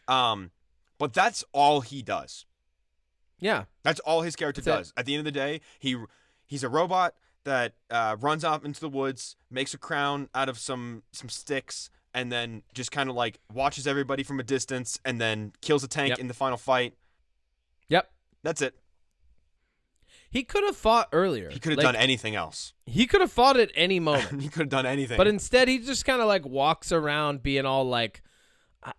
B: But that's all he does.
A: Yeah.
B: That's all his character does. At the end of the day, he's a robot that runs off into the woods, makes a crown out of some sticks, and then just kind of like watches everybody from a distance, and then kills a tank in the final fight.
A: Yep.
B: That's it.
A: He could have fought earlier.
B: He could have done anything else.
A: He could have fought at any moment.
B: He could have done anything.
A: But instead, he just kind of like walks around being all like,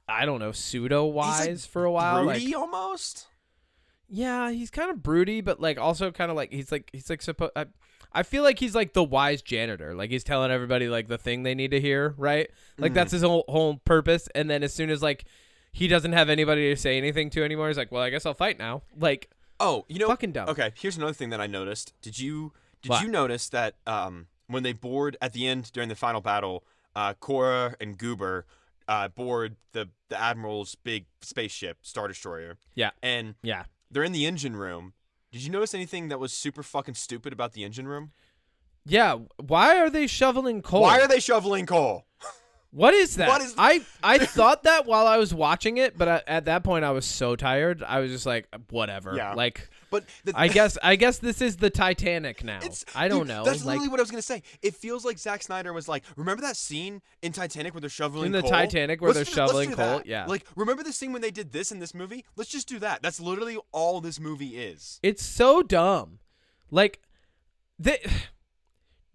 A: I don't know, pseudo-wise for a while.
B: Broody
A: like,
B: almost?
A: Yeah, he's kind of broody, but like also kind of like he's like supposed. I feel like he's like the wise janitor. Like he's telling everybody like the thing they need to hear, right? Like that's his whole purpose. And then as soon as like he doesn't have anybody to say anything to anymore, he's like, well, I guess I'll fight now. Like,
B: oh,
A: fucking dumb.
B: Okay, here's another thing that I noticed. Did you
A: What?
B: notice that when they board at the end during the final battle, Korra and Goober board the Admiral's big spaceship, Star Destroyer.
A: Yeah.
B: And
A: Yeah.
B: they're in the engine room. Did you notice anything that was super fucking stupid about the engine room?
A: Yeah. Why are they shoveling coal?
B: Why are they shoveling coal?
A: What is that?
B: What is-
A: I thought that while I was watching it, but at that point I was so tired. I was just like, whatever.
B: Yeah.
A: Like,
B: But
A: I guess this is the Titanic now. I don't know.
B: That's
A: like,
B: literally what I was gonna say. It feels like Zack Snyder was like, remember that scene in Titanic where they're shoveling
A: in the
B: coal?
A: Titanic where
B: Let's
A: they're
B: do
A: shoveling coal.
B: that.
A: Yeah.
B: Like, remember the scene when they did this in this movie? Let's just do that. That's literally all this movie is.
A: It's so dumb. Like,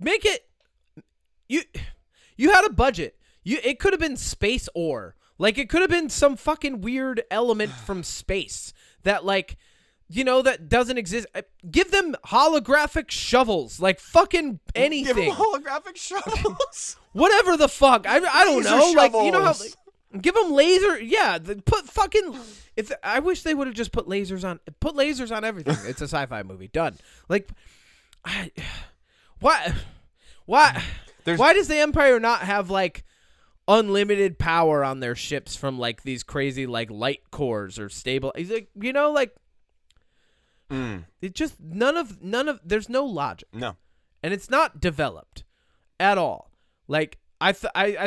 A: make it. You had a budget. It could have been space ore. Like it could have been some fucking weird element from space that like, that doesn't exist. Give them holographic shovels. Like fucking anything.
B: Give them holographic shovels.
A: Whatever the fuck. I don't
B: Laser
A: know. Like you know how.
B: shovels.
A: Give them laser. Yeah. Put fucking. I wish they would have just put lasers on. Put lasers on everything. It's a sci-fi movie. Done. Like, why? Why does the Empire not have like unlimited power on their ships from like these crazy like light cores or stable? He's like, it just none of. There's no logic.
B: No.
A: And it's not developed at all. Like I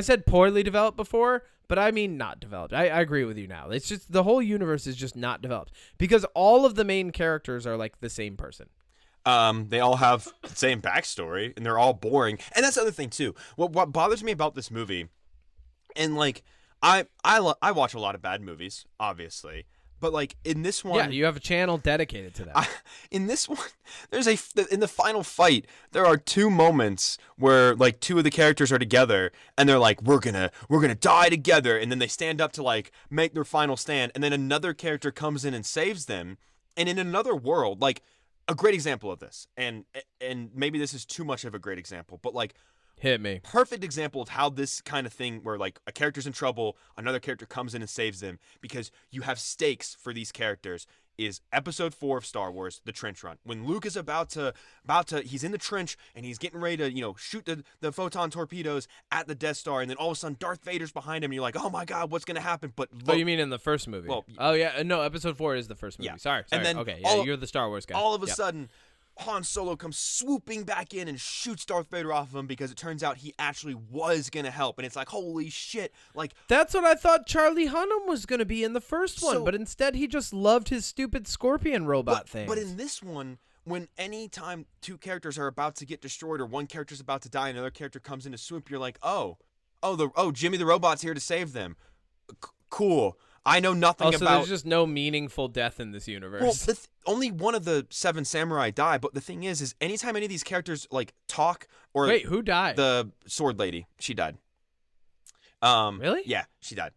A: said poorly developed before, but I mean not developed. I agree with you now. It's just the whole universe is just not developed because all of the main characters are like the same person.
B: They all have the same backstory, and they're all boring. And that's the other thing too. What bothers me about this movie, and like I watch a lot of bad movies, obviously, but like in this one,
A: Yeah, you have a channel dedicated to that.
B: in this one, in the final fight, there are two moments where like two of the characters are together, and they're like, we're gonna die together, and then they stand up to like make their final stand, and then another character comes in and saves them, and in another world, like. A great example of this, and maybe this is too much of a great example, but like,
A: Hit me.
B: perfect example of how this kind of thing where like a character's in trouble, another character comes in and saves them because you have stakes for these characters is episode 4 of Star Wars, The Trench Run. When Luke is about to he's in the trench and he's getting ready to, shoot the photon torpedoes at the Death Star, and then all of a sudden Darth Vader's behind him and you're like, "Oh my god, what's going to happen?" But
A: Oh, you mean in the first movie?
B: Well,
A: oh yeah, no, episode 4 is the first movie.
B: Yeah.
A: Sorry.
B: And then
A: okay, yeah,
B: all-
A: you're the Star Wars guy.
B: all of a
A: Yep.
B: sudden Han Solo comes swooping back in and shoots Darth Vader off of him because it turns out he actually was going to help. And it's like, holy shit. Like,
A: That's what I thought Charlie Hunnam was going to be in the first one,
B: So-
A: but instead he just loved his stupid scorpion robot thing.
B: but in this one, when any time two characters are about to get destroyed or one character's about to die and another character comes in to swoop, you're like, oh, Jimmy the robot's here to save them. Cool. I know nothing
A: also,
B: about.
A: there's just no meaningful death in this universe.
B: Well, only one of the 7 samurai die, but the thing is anytime any of these characters like talk or
A: Wait, who died?
B: the sword lady, she died.
A: Really?
B: Yeah, she died.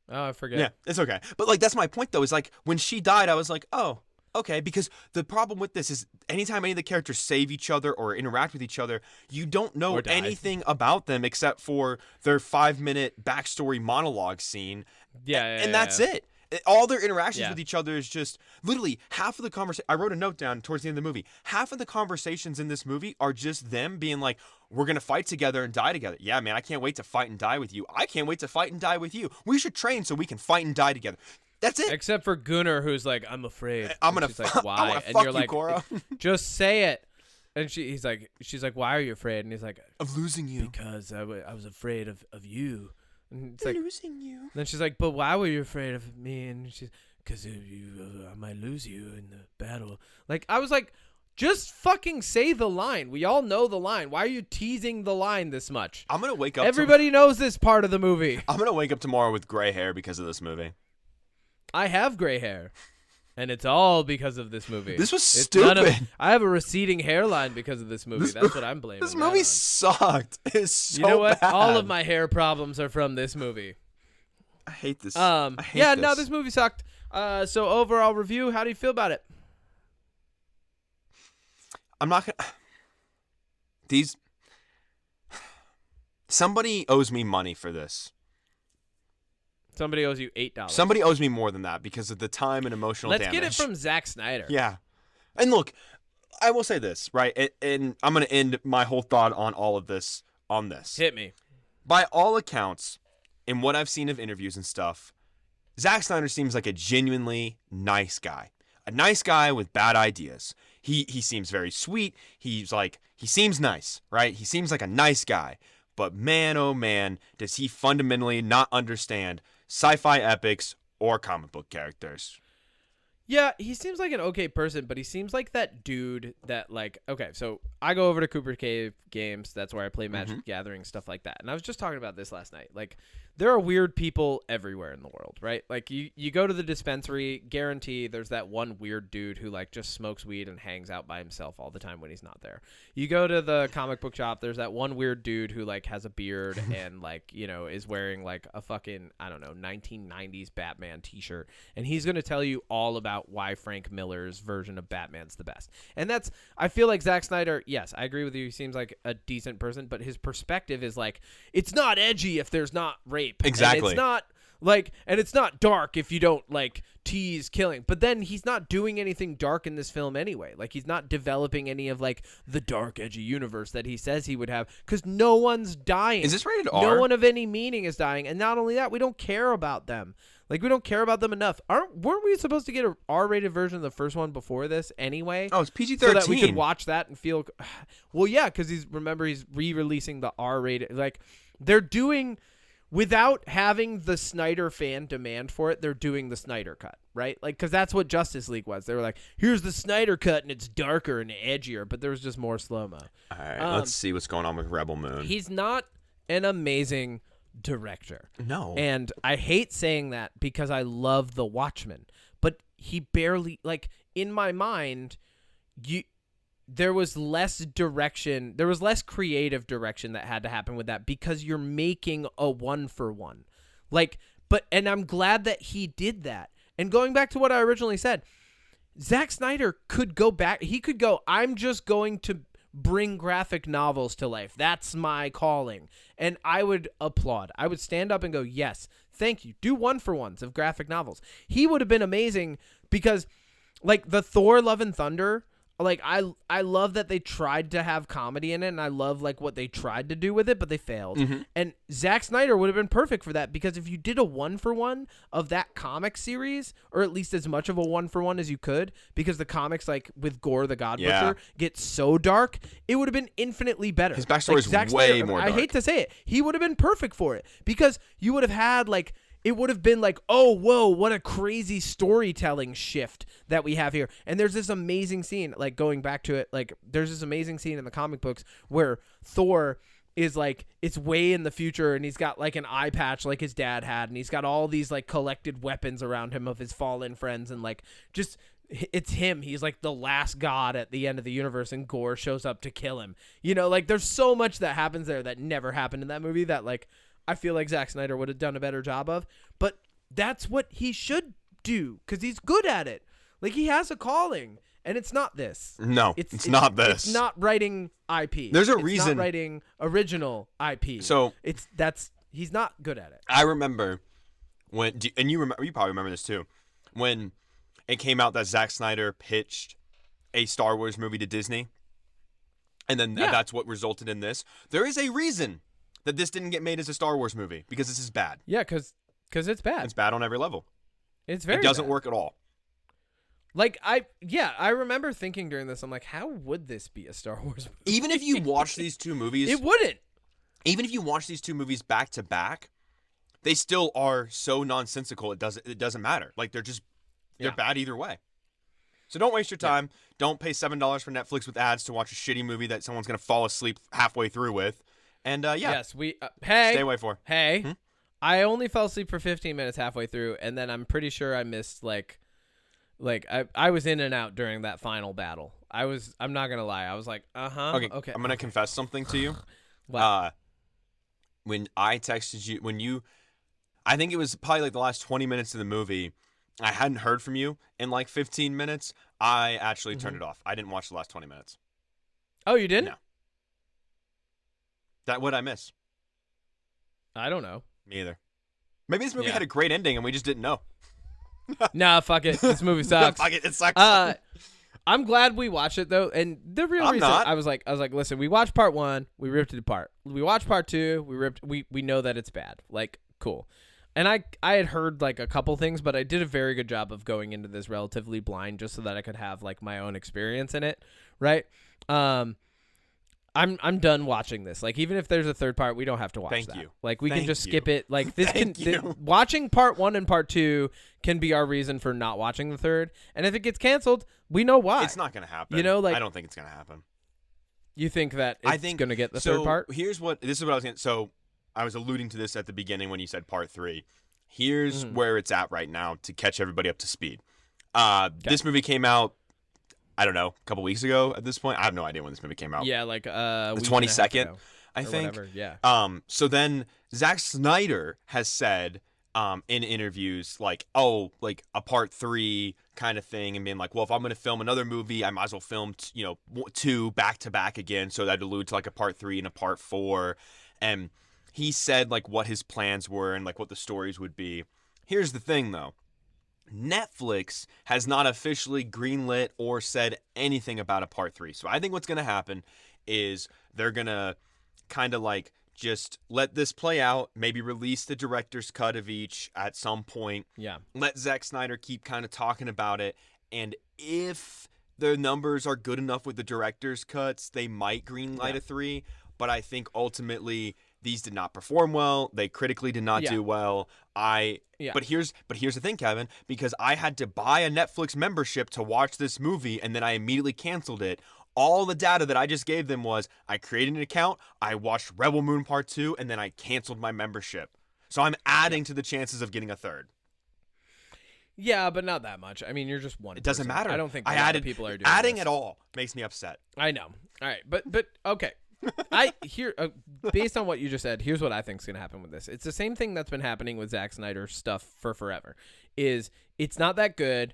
A: Oh, I forget.
B: Yeah, it's okay. But like that's my point though. Is like when she died, I was like, oh, Okay, because the problem with this is anytime any of the characters save each other or interact with each other, you don't know
A: Or die.
B: anything about them except for their 5-minute backstory monologue scene. And that's it. All their interactions with each other is just literally half of the conversation. I wrote a note down towards the end of the movie. Half of the conversations in this movie are just them being like, we're going to fight together and die together. Yeah, man, I can't wait to fight and die with you. I can't wait to fight and die with you. We should train so we can fight and die together. That's it.
A: Except for Gunnar, who's like, I'm afraid.
B: I'm gonna.
A: She's like, why?
B: I wanna
A: and
B: fuck
A: you're
B: you,
A: like,
B: Cora.
A: just say it. And she's like, why are you afraid? And he's like,
B: Of losing you.
A: because I was afraid of you. And it's like,
B: Losing you.
A: then she's like, but why were you afraid of me? And she's, because I might lose you in the battle. Like, I was like, just fucking say the line. We all know the line. Why are you teasing the line this much?
B: I'm gonna wake up.
A: Everybody knows this part of the movie.
B: I'm gonna wake up tomorrow with gray hair because of this movie.
A: I have gray hair, and it's all because of this movie.
B: This was
A: It's
B: stupid.
A: I have a receding hairline because of this movie. That's what I'm blaming.
B: This
A: that
B: movie
A: on.
B: sucked. It's so
A: You know what?
B: bad.
A: All of my hair problems are from this movie.
B: I hate this. I hate
A: Yeah,
B: this.
A: no, this movie sucked. So overall review, how do you feel about it?
B: I'm not gonna. These. Somebody owes me money for this.
A: Somebody owes you $8.
B: Somebody owes me more than that because of the time and emotional
A: Let's
B: damage.
A: get it from Zack Snyder.
B: Yeah. And look, I will say this, right? And I'm going to end my whole thought on all of this on this.
A: Hit me.
B: By all accounts, in what I've seen of interviews and stuff, Zack Snyder seems like a genuinely nice guy. A nice guy with bad ideas. He seems very sweet. He seems nice, right? He seems like a nice guy. But man, oh man, does he fundamentally not understand sci-fi epics or comic book characters.
A: Yeah, he seems like an okay person, but he seems like that dude that, like, okay, so I go over to Cooper Cave Games. That's where I play Magic the Gathering, stuff like that. And I was just talking about this last night. Like, there are weird people everywhere in the world, right? Like, you go to the dispensary, guarantee there's that one weird dude who, like, just smokes weed and hangs out by himself all the time when he's not there. You go to the comic book shop, there's that one weird dude who, like, has a beard and, like, you know, is wearing, like, a fucking, I don't know, 1990s Batman t-shirt. And he's going to tell you all about why Frank Miller's version of Batman's the best. And that's, I feel like Zack Snyder, yes, I agree with you. He seems like a decent person, but his perspective is like, it's not edgy if there's not rape.
B: Exactly.
A: And it's not like, and it's not dark if you don't like tease killing. But then he's not doing anything dark in this film anyway. Like, he's not developing any of like the dark edgy universe that he says he would have, because no one's dying.
B: Is this rated R?
A: No one of any meaning is dying. And not only that, we don't care about them. Like, we don't care about them enough. Weren't we supposed to get an R-rated version of the first one before this anyway?
B: Oh, it's PG-13.
A: So that we could watch that and feel... Well, yeah, because he's re-releasing the R-rated... Like, they're doing... Without having the Snyder fan demand for it, they're doing the Snyder cut, right? Like, because that's what Justice League was. They were like, here's the Snyder cut, and it's darker and edgier, but there was just more slow-mo.
B: All right, let's see what's going on with Rebel Moon.
A: He's not an amazing director.
B: No.
A: And I hate saying that because I love The Watchmen, but he barely, like, in my mind, there was less direction, there was less creative direction that had to happen with that because you're making a 1-for-1. Like, and I'm glad that he did that. And going back to what I originally said, Zack Snyder could go back, he could go, I'm just going to bring graphic novels to life. That's my calling. And I would applaud. I would stand up and go, yes, thank you. Do 1-for-1s of graphic novels. He would have been amazing because, like, the Thor Love and Thunder, like, I love that they tried to have comedy in it, and I love, like, what they tried to do with it, but they failed. And Zack Snyder would have been perfect for that, because if you did a 1-for-1 of that comic series, or at least as much of a 1-for-1 as you could, because the comics, like, with Gore the God Butcher, get so dark, it would have been infinitely better.
B: His backstory is
A: Zack
B: way
A: Snyder,
B: more dark.
A: I hate to say it. He would have been perfect for it, because you would have had, like, it would have been like, oh, whoa, what a crazy storytelling shift that we have here. And there's this amazing scene, like, going back to it, like, there's this amazing scene in the comic books where Thor is, like, it's way in the future, and he's got, like, an eye patch like his dad had, and he's got all these, like, collected weapons around him of his fallen friends, and, like, just... it's him. He's like the last god at the end of the universe, and Gore shows up to kill him. You know, like, there's so much that happens there that never happened in that movie that, like, I feel like Zack Snyder would have done a better job of. But that's what he should do, because he's good at it. Like, he has a calling, and it's not this.
B: No, it's not this.
A: It's not writing IP.
B: There's a
A: it's
B: reason.
A: Not writing original IP.
B: So
A: he's not good at it.
B: I remember you probably remember this too, when it came out that Zack Snyder pitched a Star Wars movie to Disney, and then that's what resulted in this. There is a reason that this didn't get made as a Star Wars movie, because this is bad.
A: Yeah, because it's bad.
B: It's bad on every level.
A: It
B: doesn't
A: bad.
B: work at all.
A: Like, I remember thinking during this, I'm like, how would this be a Star Wars movie?
B: Even if you watch these two movies,
A: it wouldn't.
B: Even if you watch these two movies back to back, they still are so nonsensical. It doesn't matter. Like, they're bad either way. So don't waste your time. Yeah. Don't pay $7 for Netflix with ads to watch a shitty movie that someone's gonna fall asleep halfway through with. And
A: yes,
B: stay away for.
A: Hey, I only fell asleep for 15 minutes halfway through, and then I'm pretty sure I missed like I was in and out during that final battle. I'm not gonna lie. I was like, okay.
B: I'm gonna confess something to you.
A: What?
B: When I texted you, I think it was probably like the last 20 minutes of the movie, I hadn't heard from you in like 15 minutes. I actually turned it off. I didn't watch the last 20 minutes.
A: Oh, you didn't?
B: No. What'd I miss?
A: I don't know.
B: Me either. Maybe this movie had a great ending and we just didn't know.
A: Nah, fuck it. This movie sucks.
B: Fuck it. It sucks.
A: I'm glad we watched it though, and the real reason I was like, listen, we watched part 1, we ripped it apart. We watched part 2, we know that it's bad. Like, cool. And I had heard like a couple things, but I did a very good job of going into this relatively blind, just so that I could have like my own experience in it, right? I'm done watching this. Like, even if there's a third part, we don't have to watch that. Like, we can just skip it. Like, this watching part 1 and part 2 can be our reason for not watching the third. And if it gets canceled, we know why.
B: It's not going to happen.
A: You know, like,
B: I don't think it's going to happen.
A: You think that it's going to get the third part?
B: This is what I was going to. So I was alluding to this at the beginning when you said part 3. Here's where it's at right now to catch everybody up to speed. This movie came out, I don't know, a couple weeks ago at this point. I have no idea when this movie came out.
A: Yeah, like
B: the 22nd, I think.
A: Whatever, yeah.
B: So then Zack Snyder has said in interviews like, oh, like a part 3 kind of thing, and being like, well, if I'm going to film another movie, I might as well film 2 back to back again. So that alludes to like a part 3 and a part 4. And he said like what his plans were and like what the stories would be. Here's the thing though. Netflix has not officially greenlit or said anything about a part 3. So I think what's going to happen is they're going to kind of like just let this play out, maybe release the director's cut of each at some point.
A: Yeah.
B: Let Zack Snyder keep kind of talking about it. And if the numbers are good enough with the director's cuts, they might greenlight a 3. But I think ultimately these did not perform well. They critically did not do well. But here's the thing, Kevin, because I had to buy a Netflix membership to watch this movie, and then I immediately canceled it. All the data that I just gave them was I created an account, I watched Rebel Moon Part 2, and then I canceled my membership. So I'm adding to the chances of getting a third.
A: Yeah, but not that much. I mean, you're just one.
B: It doesn't matter.
A: I don't think a lot of people are doing
B: adding
A: this.
B: at all makes me upset.
A: I know. All right, but okay. Based on what you just said, here's what I think is going to happen with this. It's the same thing that's been happening with Zack Snyder's stuff for forever. It's not that good.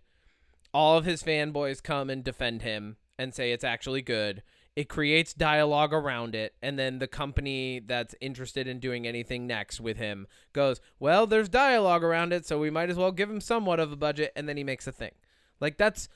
A: All of his fanboys come and defend him and say it's actually good. It creates dialogue around it, and then the company that's interested in doing anything next with him goes, well, there's dialogue around it, so we might as well give him somewhat of a budget, and then he makes a thing. Like, that's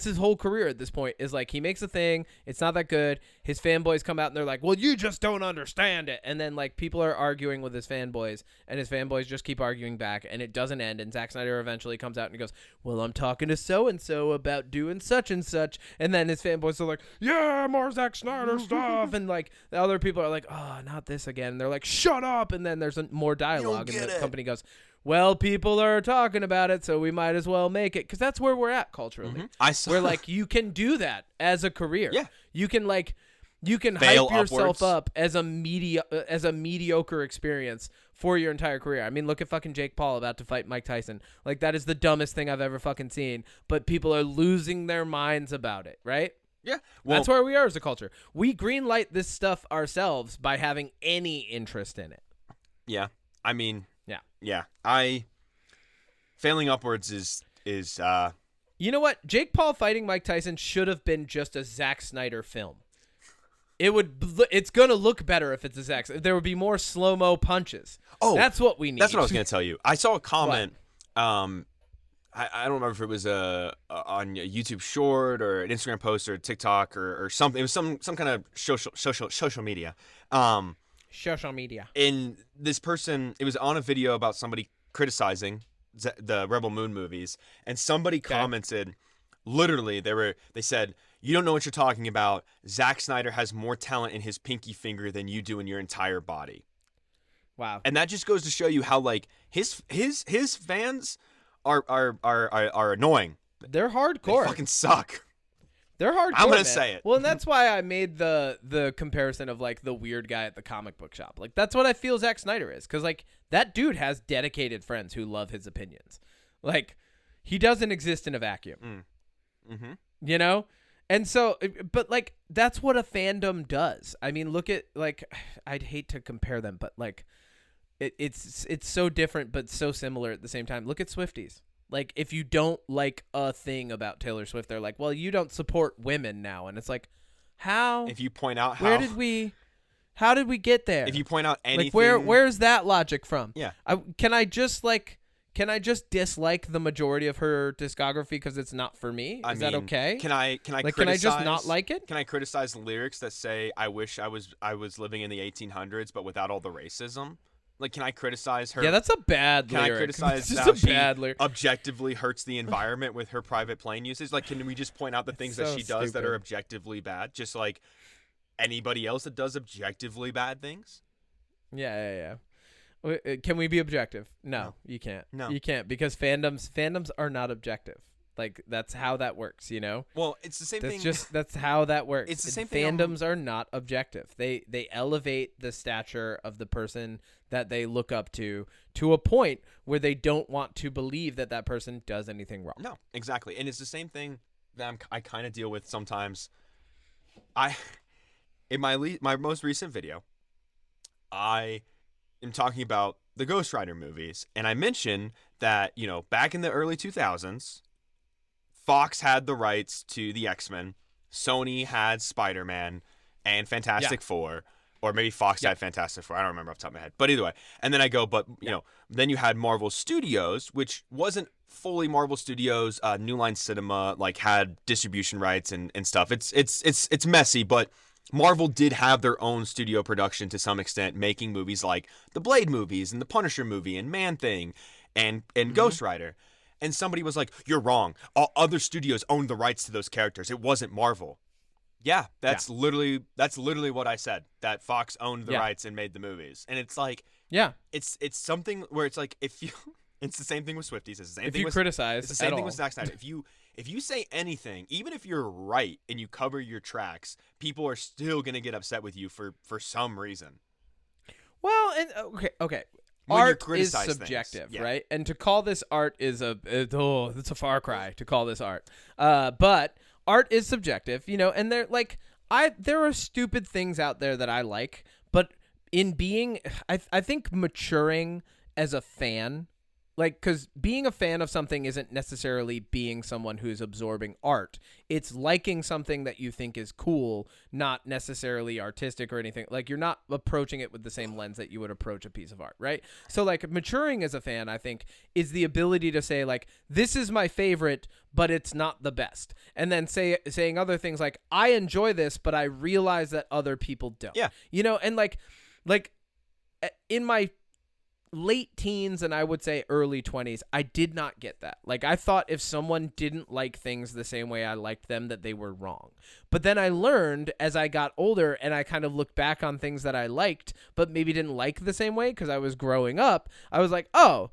A: his whole career at this point, is like he makes a thing, it's not that good, his fanboys come out and they're like, well, you just don't understand it, and then like people are arguing with his fanboys, and his fanboys just keep arguing back, and it doesn't end, and Zack Snyder eventually comes out and he goes, well, I'm talking to so-and-so about doing such and such, and then his fanboys are like, yeah, more Zack Snyder stuff, and like the other people are like, oh, not this again, and they're like, shut up, and then there's more dialogue, and the company goes, well, people are talking about it, so we might as well make it, because that's where we're at culturally. Where like you can do that as a career.
B: Yeah,
A: you can hype yourself up as a mediocre experience for your entire career. I mean, look at fucking Jake Paul about to fight Mike Tyson. Like, that is the dumbest thing I've ever fucking seen, but people are losing their minds about it, right?
B: Yeah, well,
A: that's where we are as a culture. We greenlight this stuff ourselves by having any interest in it.
B: Yeah, I mean.
A: Yeah.
B: Yeah. Failing upwards is
A: You know what? Jake Paul fighting Mike Tyson should have been just a Zack Snyder film. It's gonna look better if it's a Zack. There would be more slow-mo punches.
B: Oh,
A: that's what we need.
B: That's what I was gonna tell you. I saw a comment. I don't remember if it was on a YouTube short or an Instagram post or TikTok or something. It was some kind of social media.
A: Social media.
B: And this person, it was on a video about somebody criticizing the Rebel Moon movies, and somebody commented, literally, they said, "You don't know what you're talking about. Zack Snyder has more talent in his pinky finger than you do in your entire body."
A: Wow.
B: And that just goes to show you how like his fans are annoying.
A: They're hardcore.
B: They fucking suck.
A: They're hardcore.
B: I'm gonna
A: man.
B: say it.
A: Well, and that's why I made the comparison of like the weird guy at the comic book shop. Like that's what I feel Zack Snyder is, because like that dude has dedicated friends who love his opinions. Like he doesn't exist in a vacuum.
B: Mm-hmm.
A: You know? And so, but like that's what a fandom does. I mean, look at like, I'd hate to compare them, but like it's so different but so similar at the same time. Look at Swifties. Like if you don't like a thing about Taylor Swift, they're like, well, you don't support women now. And it's like, how?
B: If you point out how,
A: how did we get there?
B: If you point out anything,
A: like where's that logic from?
B: Yeah.
A: Can I just dislike the majority of her discography because it's not for me? Is that okay?
B: Can I
A: like,
B: criticize,
A: can I just not like it?
B: Can I criticize lyrics that say I wish I was living in the 1800s but without all the racism? Like, can I criticize her?
A: Yeah, that's a bad lyric.
B: Can I criticize
A: it's
B: how
A: just a bad lyric.
B: Objectively hurts the environment with her private plane usage? Like, can we just point out the things that she does that are objectively bad, just like anybody else that does objectively bad things?
A: Yeah. Can we be objective? No, you can't.
B: No,
A: you can't, because fandoms are not objective. Like that's how that works, you know.
B: Well, it's the same thing.
A: That's how that works.
B: It's the same
A: thing.
B: thing.
A: Fandoms are not objective. They elevate the stature of the person that they look up to a point where they don't want to believe that that person does anything wrong.
B: No, exactly. And it's the same thing that I kind of deal with sometimes. In my most recent video, I am talking about the Ghost Rider movies, and I mentioned that, you know, back in the early 2000s, Fox had the rights to the X-Men, Sony had Spider-Man and Fantastic Four, or maybe Fox had Fantastic Four. I don't remember off the top of my head. But either way. And then I go, but, you know, then you had Marvel Studios, which wasn't fully Marvel Studios. New Line Cinema, like, had distribution rights and stuff. It's messy, but Marvel did have their own studio production to some extent, making movies like the Blade movies and the Punisher movie and Man-Thing and Ghost Rider. And somebody was like, "You're wrong. All other studios owned the rights to those characters. It wasn't Marvel." Yeah, that's literally what I said. That Fox owned the rights and made the movies. And it's like, it's something where it's like, if you, it's the same thing with Swifties. It's the same
A: if
B: thing
A: you
B: with,
A: criticize,
B: it's the same thing with Zack Snyder. If you say anything, even if you're right and you cover your tracks, people are still gonna get upset with you for some reason.
A: Well, and okay. Art is subjective, right? And to call this art is it's a far cry to call this art. But art is subjective, you know, and there are stupid things out there that I like, but I think maturing as a fan, like, because being a fan of something isn't necessarily being someone who's absorbing art. It's liking something that you think is cool, not necessarily artistic or anything. Like, you're not approaching it with the same lens that you would approach a piece of art, right? So, like, maturing as a fan, I think, is the ability to say, like, this is my favorite, but it's not the best. And then saying other things like, I enjoy this, but I realize that other people don't.
B: Yeah.
A: You know, and, like in my late teens and I would say early 20s, I did not get that. Like, I thought if someone didn't like things the same way I liked them, that they were wrong. But then I learned as I got older and I kind of looked back on things that I liked but maybe didn't like the same way because I was growing up, I was like, oh,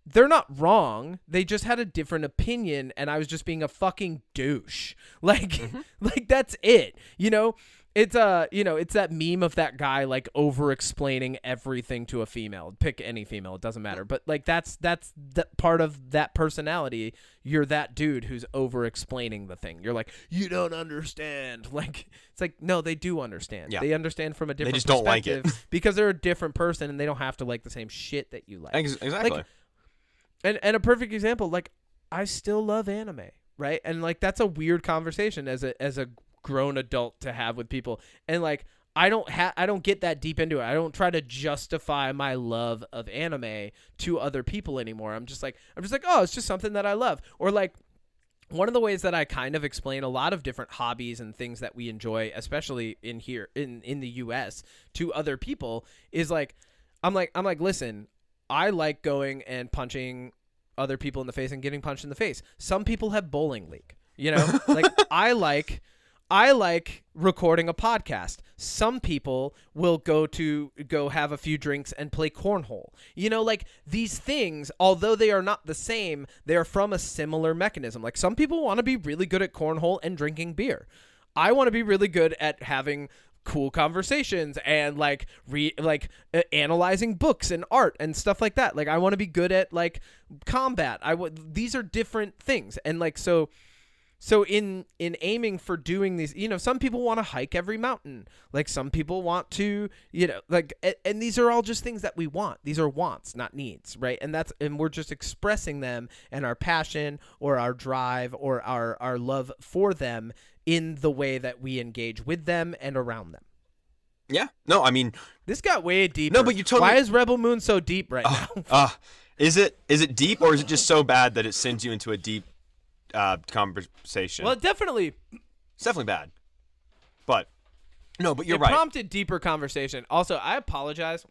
A: they're not wrong. They just had a different opinion and I was just being a fucking douche. Like, like that's it. You know? It's it's that meme of that guy like over explaining everything to a female. Pick any female, it doesn't matter. But like that's the part of that personality. You're that dude who's over explaining the thing. You're like, you don't understand. Like, it's like, no, they do understand.
B: Yeah.
A: They understand from a different
B: perspective. They just
A: don't like it because they're a different person and they don't have to like the same shit that you like.
B: Exactly.
A: Like, and a perfect example, like, I still love anime. right? And like that's a weird conversation as a grown adult to have with people. And like I don't get that deep into it. I don't try to justify my love of anime to other people anymore. I'm just like, oh, it's just something that I love. Or like one of the ways that I kind of explain a lot of different hobbies and things that we enjoy, especially in here in the US, to other people is like I'm like, listen, I like going and punching other people in the face and getting punched in the face. Some people have bowling league, you know? Like I like recording a podcast. Some people will go have a few drinks and play cornhole. You know, like these things, although they are not the same, they are from a similar mechanism. Like some people want to be really good at cornhole and drinking beer. I want to be really good at having cool conversations and like analyzing books and art and stuff like that. Like I want to be good at like combat. These are different things. And like so in aiming for doing these, you know, some people want to hike every mountain. Like some people want to, you know, like, and these are all just things that we want. These are wants, not needs, right? And we're just expressing them and our passion or our drive or our love for them in the way that we engage with them and around them.
B: Yeah. No, I mean,
A: this got way deeper.
B: No, but you told me.
A: Why is Rebel Moon so deep right now?
B: Is it deep or is it just so bad that it sends you into a deep conversation?
A: Well,
B: it's definitely bad. But no, but you're right.
A: It prompted deeper conversation. Also, I apologize.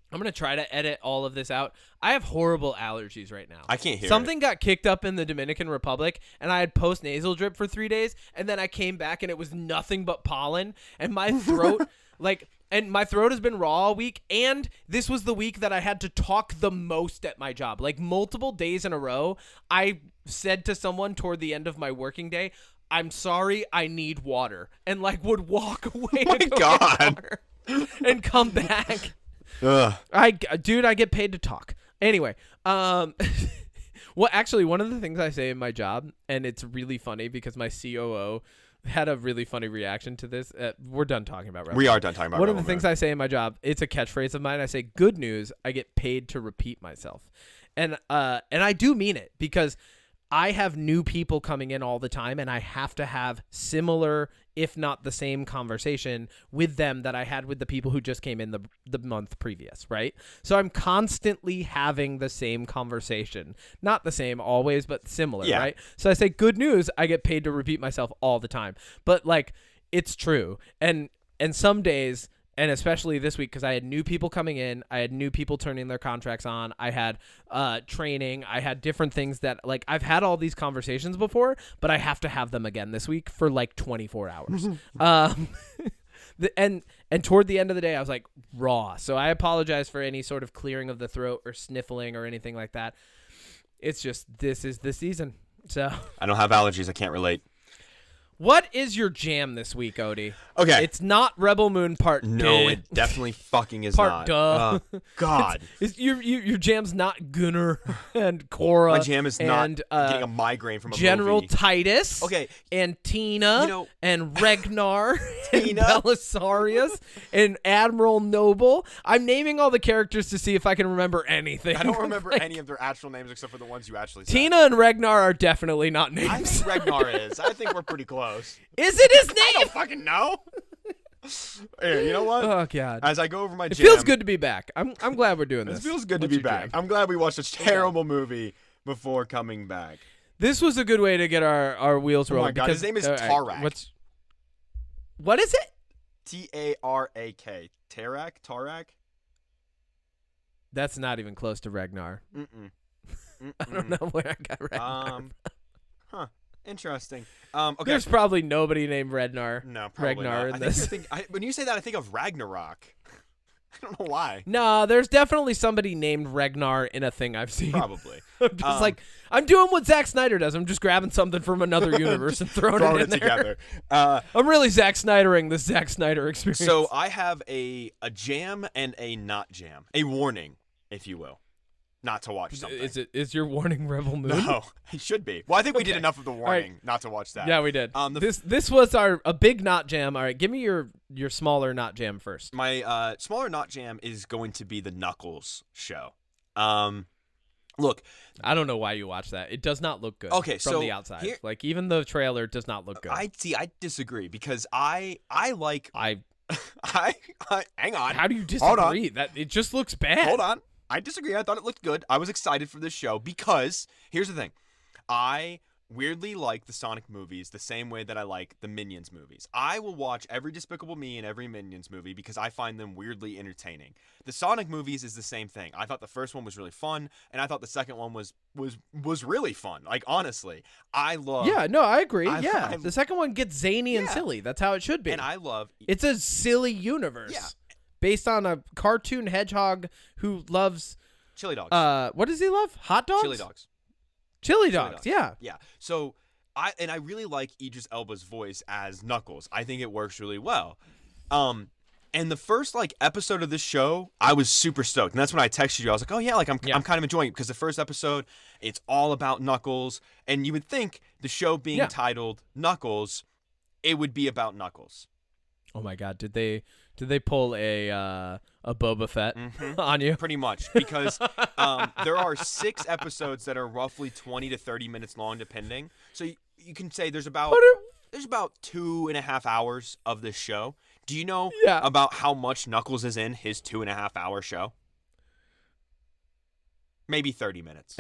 A: I'm going to try to edit all of this out. I have horrible allergies right now.
B: I can't hear
A: Something got kicked up in the Dominican Republic, and I had post-nasal drip for 3 days, and then I came back, and it was nothing but pollen, and my throat, and my throat has been raw all week, and this was the week that I had to talk the most at my job. Like, multiple days in a row, I said to someone toward the end of my working day, I'm sorry, I need water, and, like, would walk away to go get water and come back.
B: Ugh.
A: I get paid to talk. Anyway, well, actually, one of the things I say in my job, and it's really funny because my COO had a really funny reaction to this. We're done talking about Rebel.
B: We are done talking about
A: One
B: Rebel
A: of the things I say in my job, it's a catchphrase of mine. I say, good news, I get paid to repeat myself. And I do mean it because I have new people coming in all the time, and I have to have similar, if not the same conversation with them that I had with the people who just came in the month previous, right? So I'm constantly having the same conversation. Not the same always, but similar,
B: Yeah.
A: right? So I say, good news, I get paid to repeat myself all the time. But, like, it's true. And some days, and especially this week, because I had new people coming in, I had new people turning their contracts on, I had training, I had different things that, like, I've had all these conversations before, but I have to have them again this week for, like, 24 hours. And toward the end of the day, I was, like, raw. So I apologize for any sort of clearing of the throat or sniffling or anything like that. It's just, this is the season. So
B: I don't have allergies. I can't relate.
A: what is your jam this week, Odie?
B: Okay.
A: It's not Rebel Moon Part
B: No, it definitely fucking is
A: Part
B: not.
A: duh.
B: God.
A: Your jam's not Gunnar and Cora.
B: My jam is not
A: and,
B: getting a migraine from a
A: General
B: movie.
A: Titus.
B: Okay.
A: And Tina.
B: You know-
A: and Ragnar. And
B: Tina.
A: Belisarius. And Admiral Noble. I'm naming all the characters to see if I can remember anything.
B: I don't remember any of their actual names except for the ones you actually said.
A: Tina and Ragnar are definitely not
B: I
A: names.
B: think Ragnar is. I think we're pretty close.
A: Is it his
B: I
A: name?
B: don't fucking know. Here, you know what?
A: Oh, God.
B: As I go over my
A: It
B: jam,
A: feels good to be back. I'm glad we're doing this.
B: It feels good to
A: What's
B: be
A: your
B: back.
A: jam?
B: I'm glad we watched a terrible movie before coming back.
A: This was a good way to get our wheels
B: Oh
A: rolling.
B: my God,
A: because,
B: his name is
A: all right,
B: Tarak.
A: What is it?
B: Tarak. Tarak?
A: That's not even close to Ragnar.
B: Mm-mm.
A: I don't know where I got Ragnar.
B: Huh. Interesting. Okay.
A: There's probably nobody named Ragnar.
B: No, probably
A: Ragnar
B: not.
A: in
B: I think
A: this.
B: when you say that, I think of Ragnarok. I don't know why.
A: No, there's definitely somebody named Ragnar in a thing I've seen.
B: Probably.
A: I'm just like, I'm doing what Zack Snyder does. I'm just grabbing something from another universe and throwing it in there.
B: together.
A: I'm really Zack Snydering the Zack Snyder experience.
B: So I have a jam and a not jam. A warning, if you will. Not to watch something.
A: Is your warning Rebel Moon?
B: No, it should be. Well, I think we did
A: Okay.
B: enough of the warning not to watch that.
A: Yeah, we did.
B: The
A: This was a big not jam. All right, give me your smaller not jam first.
B: My smaller not jam is going to be the Knuckles show. Look,
A: I don't know why you watch that. It does not look good.
B: Okay,
A: from
B: so
A: the outside,
B: here-
A: like even the trailer does not look good.
B: I disagree because I like
A: I
B: I hang on.
A: how do you
B: Hold on.
A: disagree? That it just looks bad.
B: Hold on. I disagree. I thought it looked good. I was excited for this show because here's the thing. I weirdly like the Sonic movies the same way that I like the Minions movies. I will watch every Despicable Me and every Minions movie because I find them weirdly entertaining. The Sonic movies is the same thing. I thought the first one was really fun, and I thought the second one was really fun. Like, honestly, I love.
A: Yeah, no, I agree.
B: I-
A: the second one gets zany and
B: Yeah.
A: silly. That's how it should be.
B: And I love.
A: It's a silly universe.
B: Yeah.
A: Based on a cartoon hedgehog who loves
B: Chili dogs.
A: what does he love? Hot dogs?
B: Chili dogs.
A: Chili dogs. Yeah.
B: Yeah. So I really like Idris Elba's voice as Knuckles. I think it works really well. And the first episode of this show, I was super stoked. And that's when I texted you. I was like, "Oh yeah, I'm kind of enjoying it because the first episode, it's all about Knuckles." And you would think the show being titled Knuckles, it would be about Knuckles.
A: Oh my God! Did they pull a Boba Fett on you?
B: Pretty much, because there are 6 episodes that are roughly 20 to 30 minutes long, depending. So you can say there's about 2.5 hours of this show. Do you know about how much Knuckles is in his 2.5 hour show? Maybe 30 minutes.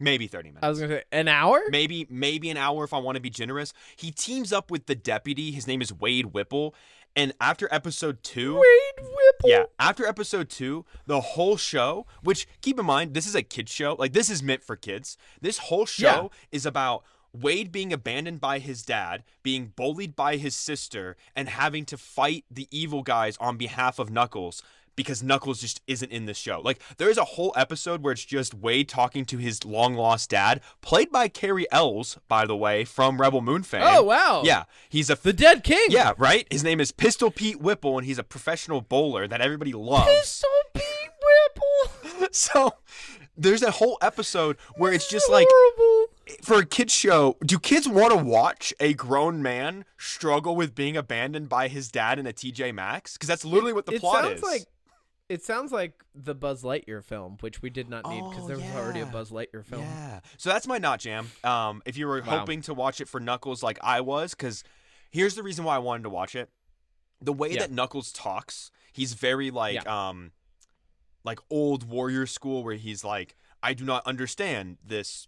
B: Maybe 30 minutes.
A: I was gonna say an hour.
B: Maybe an hour if I want to be generous. He teams up with the deputy. His name is Wade Whipple. And after episode 2,
A: Wade Whipple.
B: Yeah, after episode 2, the whole show, which keep in mind, this is a kid's show. Like, this is meant for kids. This whole show is about Wade being abandoned by his dad, being bullied by his sister, and having to fight the evil guys on behalf of Knuckles because Knuckles just isn't in this show. Like, there's a whole episode where it's just Wade talking to his long-lost dad, played by Carrie Ells, by the way, from Rebel Moon fame.
A: Oh, wow.
B: Yeah, he's
A: The Dead King.
B: Yeah, right? His name is Pistol Pete Whipple, and he's a professional bowler that everybody loves.
A: Pistol Pete Whipple.
B: So there's a whole episode where it's just
A: horrible.
B: for a kid's show, do kids want to watch a grown man struggle with being abandoned by his dad in a TJ Maxx? Because that's literally what the plot is.
A: It sounds like the Buzz Lightyear film, which we did not need because there was already a Buzz Lightyear film.
B: Yeah. So that's my not jam. If you were hoping to watch it for Knuckles like I was, because here's the reason why I wanted to watch it. The way that Knuckles talks, he's very like old warrior school where he's like, I do not understand this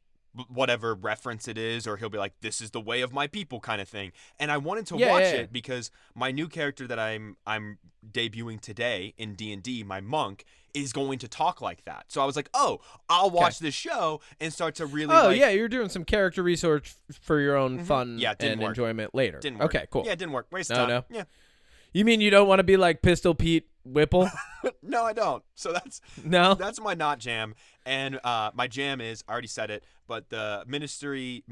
B: whatever reference it is, or he'll be like, this is the way of my people kind of thing. And I wanted to watch it because my new character that I'm debuting today in D&D, my monk, is going to talk like that. So I was like, oh, I'll watch this show and start to really
A: you're doing some character research for your own fun and enjoyment later.
B: Didn't work.
A: Okay, cool.
B: Yeah, it didn't work. Waste time.
A: No.
B: Yeah.
A: You mean you don't want to be like Pistol Pete Whipple?
B: No, I don't. So that's my not jam. And my jam is, I already said it, but the Ministry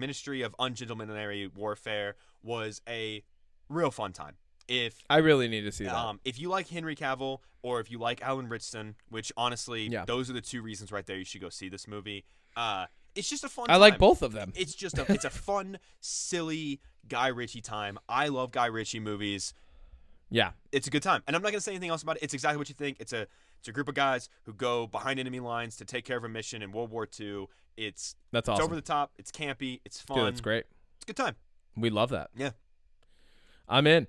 B: of Ungentlemanly Warfare was a real fun time.
A: I really need to see that.
B: If you like Henry Cavill or if you like Alan Richardson, which honestly, those are the 2 reasons right there you should go see this movie. It's just a fun time.
A: I like both of them.
B: It's just it's a fun, silly Guy Ritchie time. I love Guy Ritchie movies.
A: Yeah.
B: It's a good time. And I'm not going to say anything else about it. It's exactly what you think. It's a group of guys who go behind enemy lines to take care of a mission in World War II. That's awesome. It's over the top. It's campy. It's fun.
A: Dude, that's great.
B: It's a good time.
A: We love that.
B: Yeah.
A: I'm in.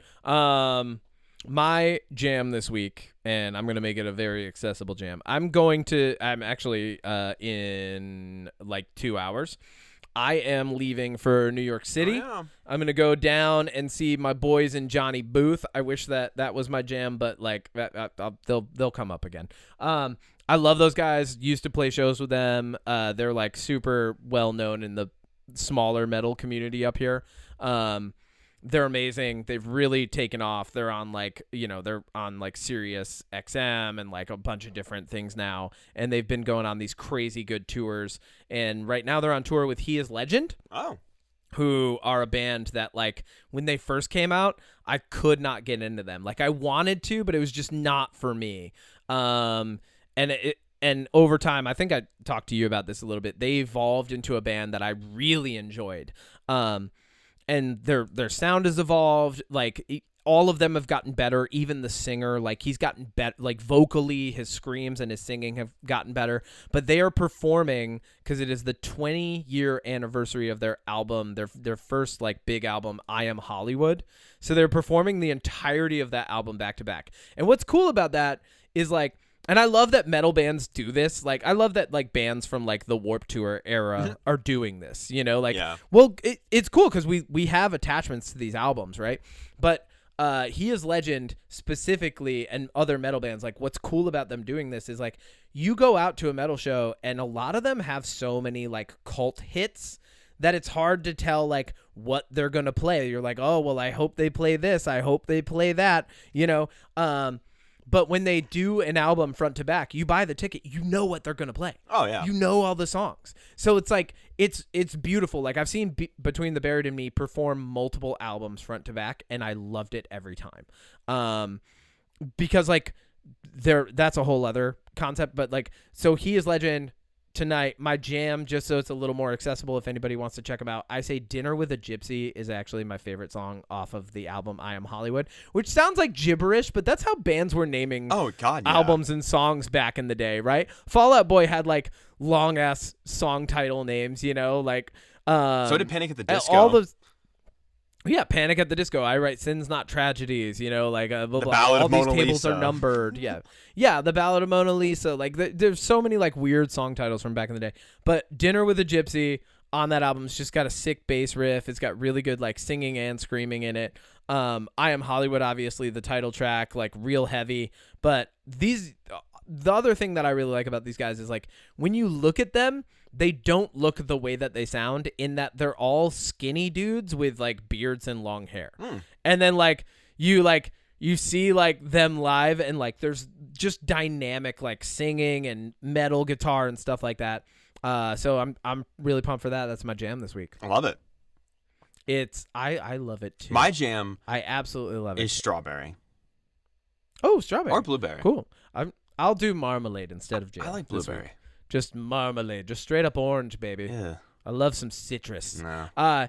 A: My jam this week, and I'm going to make it a very accessible jam. I'm actually in like 2 hours. I am leaving for New York City.
B: Oh, yeah.
A: I'm going to go down and see my boys in Johnny Booth. I wish that was my jam, but like they'll come up again. I love those guys. Used to play shows with them. They're like super well known in the smaller metal community up here. They're amazing. They've really taken off. They're on they're on like Sirius XM and like a bunch of different things now. And they've been going on these crazy good tours. And right now they're on tour with He Is Legend.
B: Oh.
A: Who are a band that like when they first came out, I could not get into them. Like I wanted to, but it was just not for me. And over time, I think I talked to you about this a little bit. They evolved into a band that I really enjoyed. And their sound has evolved. Like all of them have gotten better. Even the singer, like he's gotten better, like vocally, his screams and his singing have gotten better. But they are performing because it is the 20-year anniversary of their album, their first like big album, I Am Hollywood. So they're performing the entirety of that album back to back. And what's cool about that is like, and I love that metal bands do this. Like, I love that like bands from like the Warped Tour era are doing this. You know, like, well, it's cool because we have attachments to these albums, right? But He Is Legend specifically and other metal bands, like what's cool about them doing this is like you go out to a metal show and a lot of them have so many like cult hits that it's hard to tell like what they're going to play. You're like, oh, well, I hope they play this. I hope they play that, you know? But when they do an album front to back, you buy the ticket, you know what they're going to play.
B: Oh, yeah.
A: You know all the songs. So it's like, it's beautiful. Like I've seen Between the Buried and Me perform multiple albums front to back, and I loved it every time. Because like that's a whole other concept, but like, so He Is Legend tonight, my jam, just so it's a little more accessible if anybody wants to check them out, I say Dinner with a Gypsy is actually my favorite song off of the album I Am Hollywood, which sounds like gibberish, but that's how bands were naming albums and songs back in the day, right? Fall Out Boy had like long ass song title names, you know, like
B: so did Panic at the Disco.
A: All those. Yeah, Panic at the Disco. I write Sins Not Tragedies, you know, like blah, blah,
B: the Ballad
A: all
B: of
A: these
B: Mona
A: tables
B: Lisa.
A: are numbered. Yeah, the Ballad of Mona Lisa. Like there's so many like weird song titles from back in the day. But Dinner with a Gypsy on that album's just got a sick bass riff. It's got really good like singing and screaming in it. I Am Hollywood, obviously the title track, like real heavy. But the other thing that I really like about these guys is like when you look at them, they don't look the way that they sound, in that they're all skinny dudes with like beards and long hair. And then like you see like them live and like there's just dynamic like singing and metal guitar and stuff like that. So I'm really pumped for that. That's my jam this week.
B: I love it.
A: I love it too.
B: My jam
A: I absolutely love it.
B: Is strawberry.
A: Oh, strawberry.
B: Or blueberry.
A: Cool. I'll do marmalade instead of jam.
B: I like blueberry.
A: Just marmalade. Just straight up orange, baby.
B: Yeah.
A: I love some citrus.
B: No.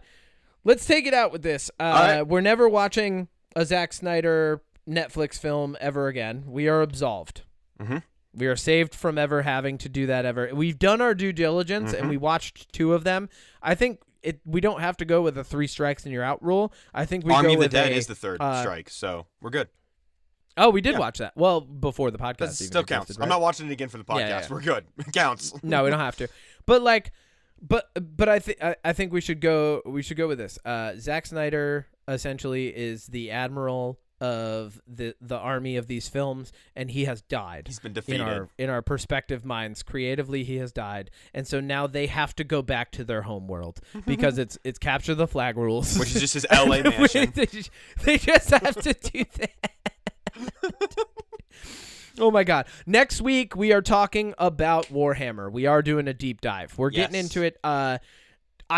A: Let's take it out with this.
B: right.
A: We're never watching a Zack Snyder Netflix film ever again. We are absolved.
B: Mm-hmm.
A: We are saved from ever having to do that ever. We've done our due diligence, and we watched 2 of them. I think we don't have to go with a 3 strikes and you're out rule. I think we
B: Army
A: go
B: of the
A: with
B: Dead is the third strike, so we're good.
A: Oh, we did watch that. Well, before the podcast.
B: That still counts.
A: Existed, right?
B: I'm not watching it again for the podcast.
A: Yeah.
B: We're good. It counts.
A: No, we don't have to. But like, but I think we should go with this. Zack Snyder essentially is the admiral of the army of these films, and he has died.
B: He's been defeated.
A: In our perspective minds, creatively, he has died, and so now they have to go back to their home world because it's capture the flag rules,
B: which is just his LA mansion.
A: They just have to do that. Oh my God. Next week, we are talking about Warhammer. We are doing a deep dive. We're getting into it. I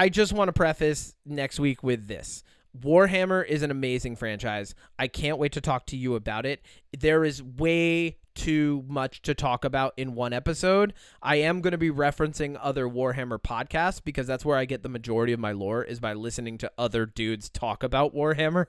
A: just want to preface next week with this. Warhammer is an amazing franchise. I can't wait to talk to you about it. There is way too much to talk about in one episode. I am going to be referencing other Warhammer podcasts because that's where I get the majority of my lore, is by listening to other dudes talk about Warhammer.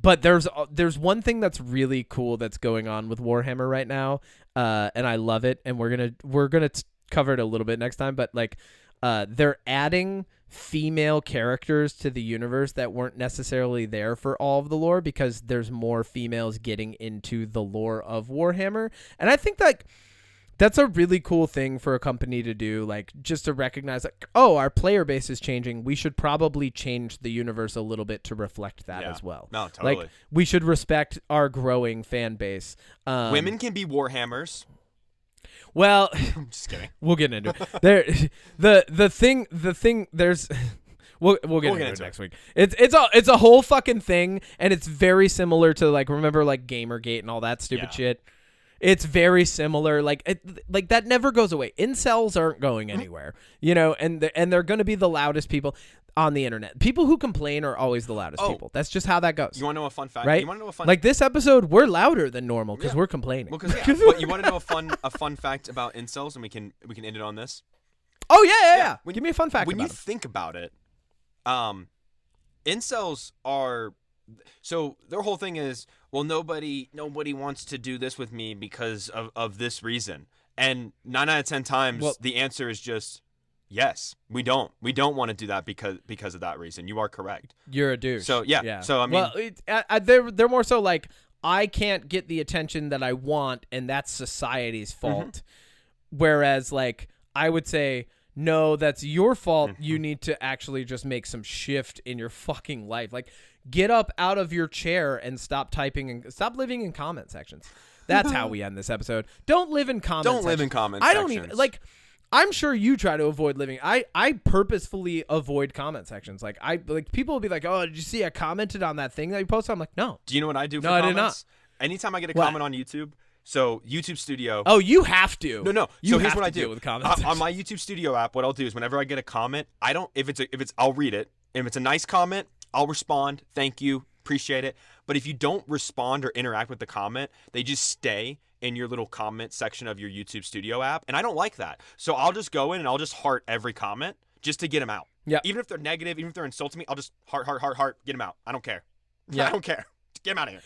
A: But there's one thing that's really cool that's going on with Warhammer right now, and I love it. And we're gonna cover it a little bit next time. But like, they're adding female characters to the universe that weren't necessarily there for all of the lore, because there's more females getting into the lore of Warhammer, and I think that that's a really cool thing for a company to do, like just to recognize like, oh, our player base is changing. We should probably change the universe a little bit to reflect that as well.
B: No, totally.
A: Like, we should respect our growing fan base.
B: Women can be Warhammers.
A: Well,
B: I'm just kidding.
A: We'll get into it. The thing there's We'll get into it next week. It's a whole fucking thing, and it's very similar to like, remember like Gamergate and all that stupid shit. It's very similar. Like that never goes away. Incels aren't going anywhere, you know, and they're going to be the loudest people on the internet. People who complain are always the loudest people. That's just how that goes.
B: You want to know a fun fact?
A: Right?
B: You want to know a fun
A: like this episode, we're louder than normal because we're complaining.
B: Well, but you want to know a fun fact about incels, and we can end it on this.
A: Oh yeah. Give me a fun fact.
B: When
A: about
B: you think about it, incels are So their whole thing is, well, nobody wants to do this with me because of this reason. And 9 out of 10 times, the answer is just yes. We don't want to do that because of that reason. You are correct.
A: You're a douche.
B: So yeah. So I mean,
A: they're more so like, I can't get the attention that I want, and that's society's fault. Whereas, like, I would say, no, that's your fault. You need to actually just make some shift in your fucking life. Like, get up out of your chair and stop typing and stop living in comment sections. That's how we end this episode. Don't live in comment sections.
B: Don't live in comment
A: I
B: sections.
A: don't even, like, I'm sure you try to avoid living. I purposefully avoid comment sections. Like, people will be like, "Oh, did you see I commented on that thing that you posted?" I'm like, "No."
B: Do you know what I do for
A: No,
B: comments?
A: I did not.
B: Anytime I get a
A: What?
B: comment on YouTube, so YouTube Studio.
A: Oh, you have to.
B: No.
A: You
B: So
A: have
B: here's what
A: to
B: I do
A: deal with comment
B: on my YouTube Studio app. What I'll do is whenever I get a comment, I don't. If it's, I'll read it. If it's a nice comment, I'll respond. Thank you, appreciate it. But if you don't respond or interact with the comment, they just stay in your little comment section of your YouTube Studio app, and I don't like that. So I'll just go in and I'll just heart every comment just to get them out.
A: Yeah.
B: Even if they're negative, even if they're insulting me, I'll just heart, get them out. I don't care.
A: Yeah.
B: I don't care. Get them out of here.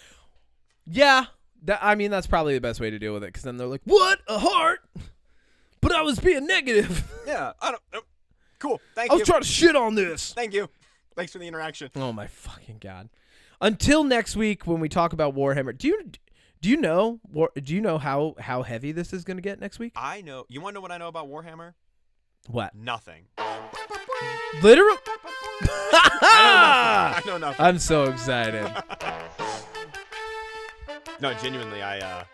A: Yeah. That's probably the best way to deal with it, because then they're like, "What? A heart? But I was being negative.
B: Yeah. I don't. Cool. Thank
A: I
B: you.
A: was trying to shit on this."
B: Thank you. Thanks for the interaction.
A: Oh my fucking god! Until next week when we talk about Warhammer, do you know how heavy this is going to get next week?
B: I know. You want to know what I know about Warhammer?
A: What?
B: Nothing.
A: Literal.
B: I know nothing.
A: I'm so excited.
B: No, genuinely, I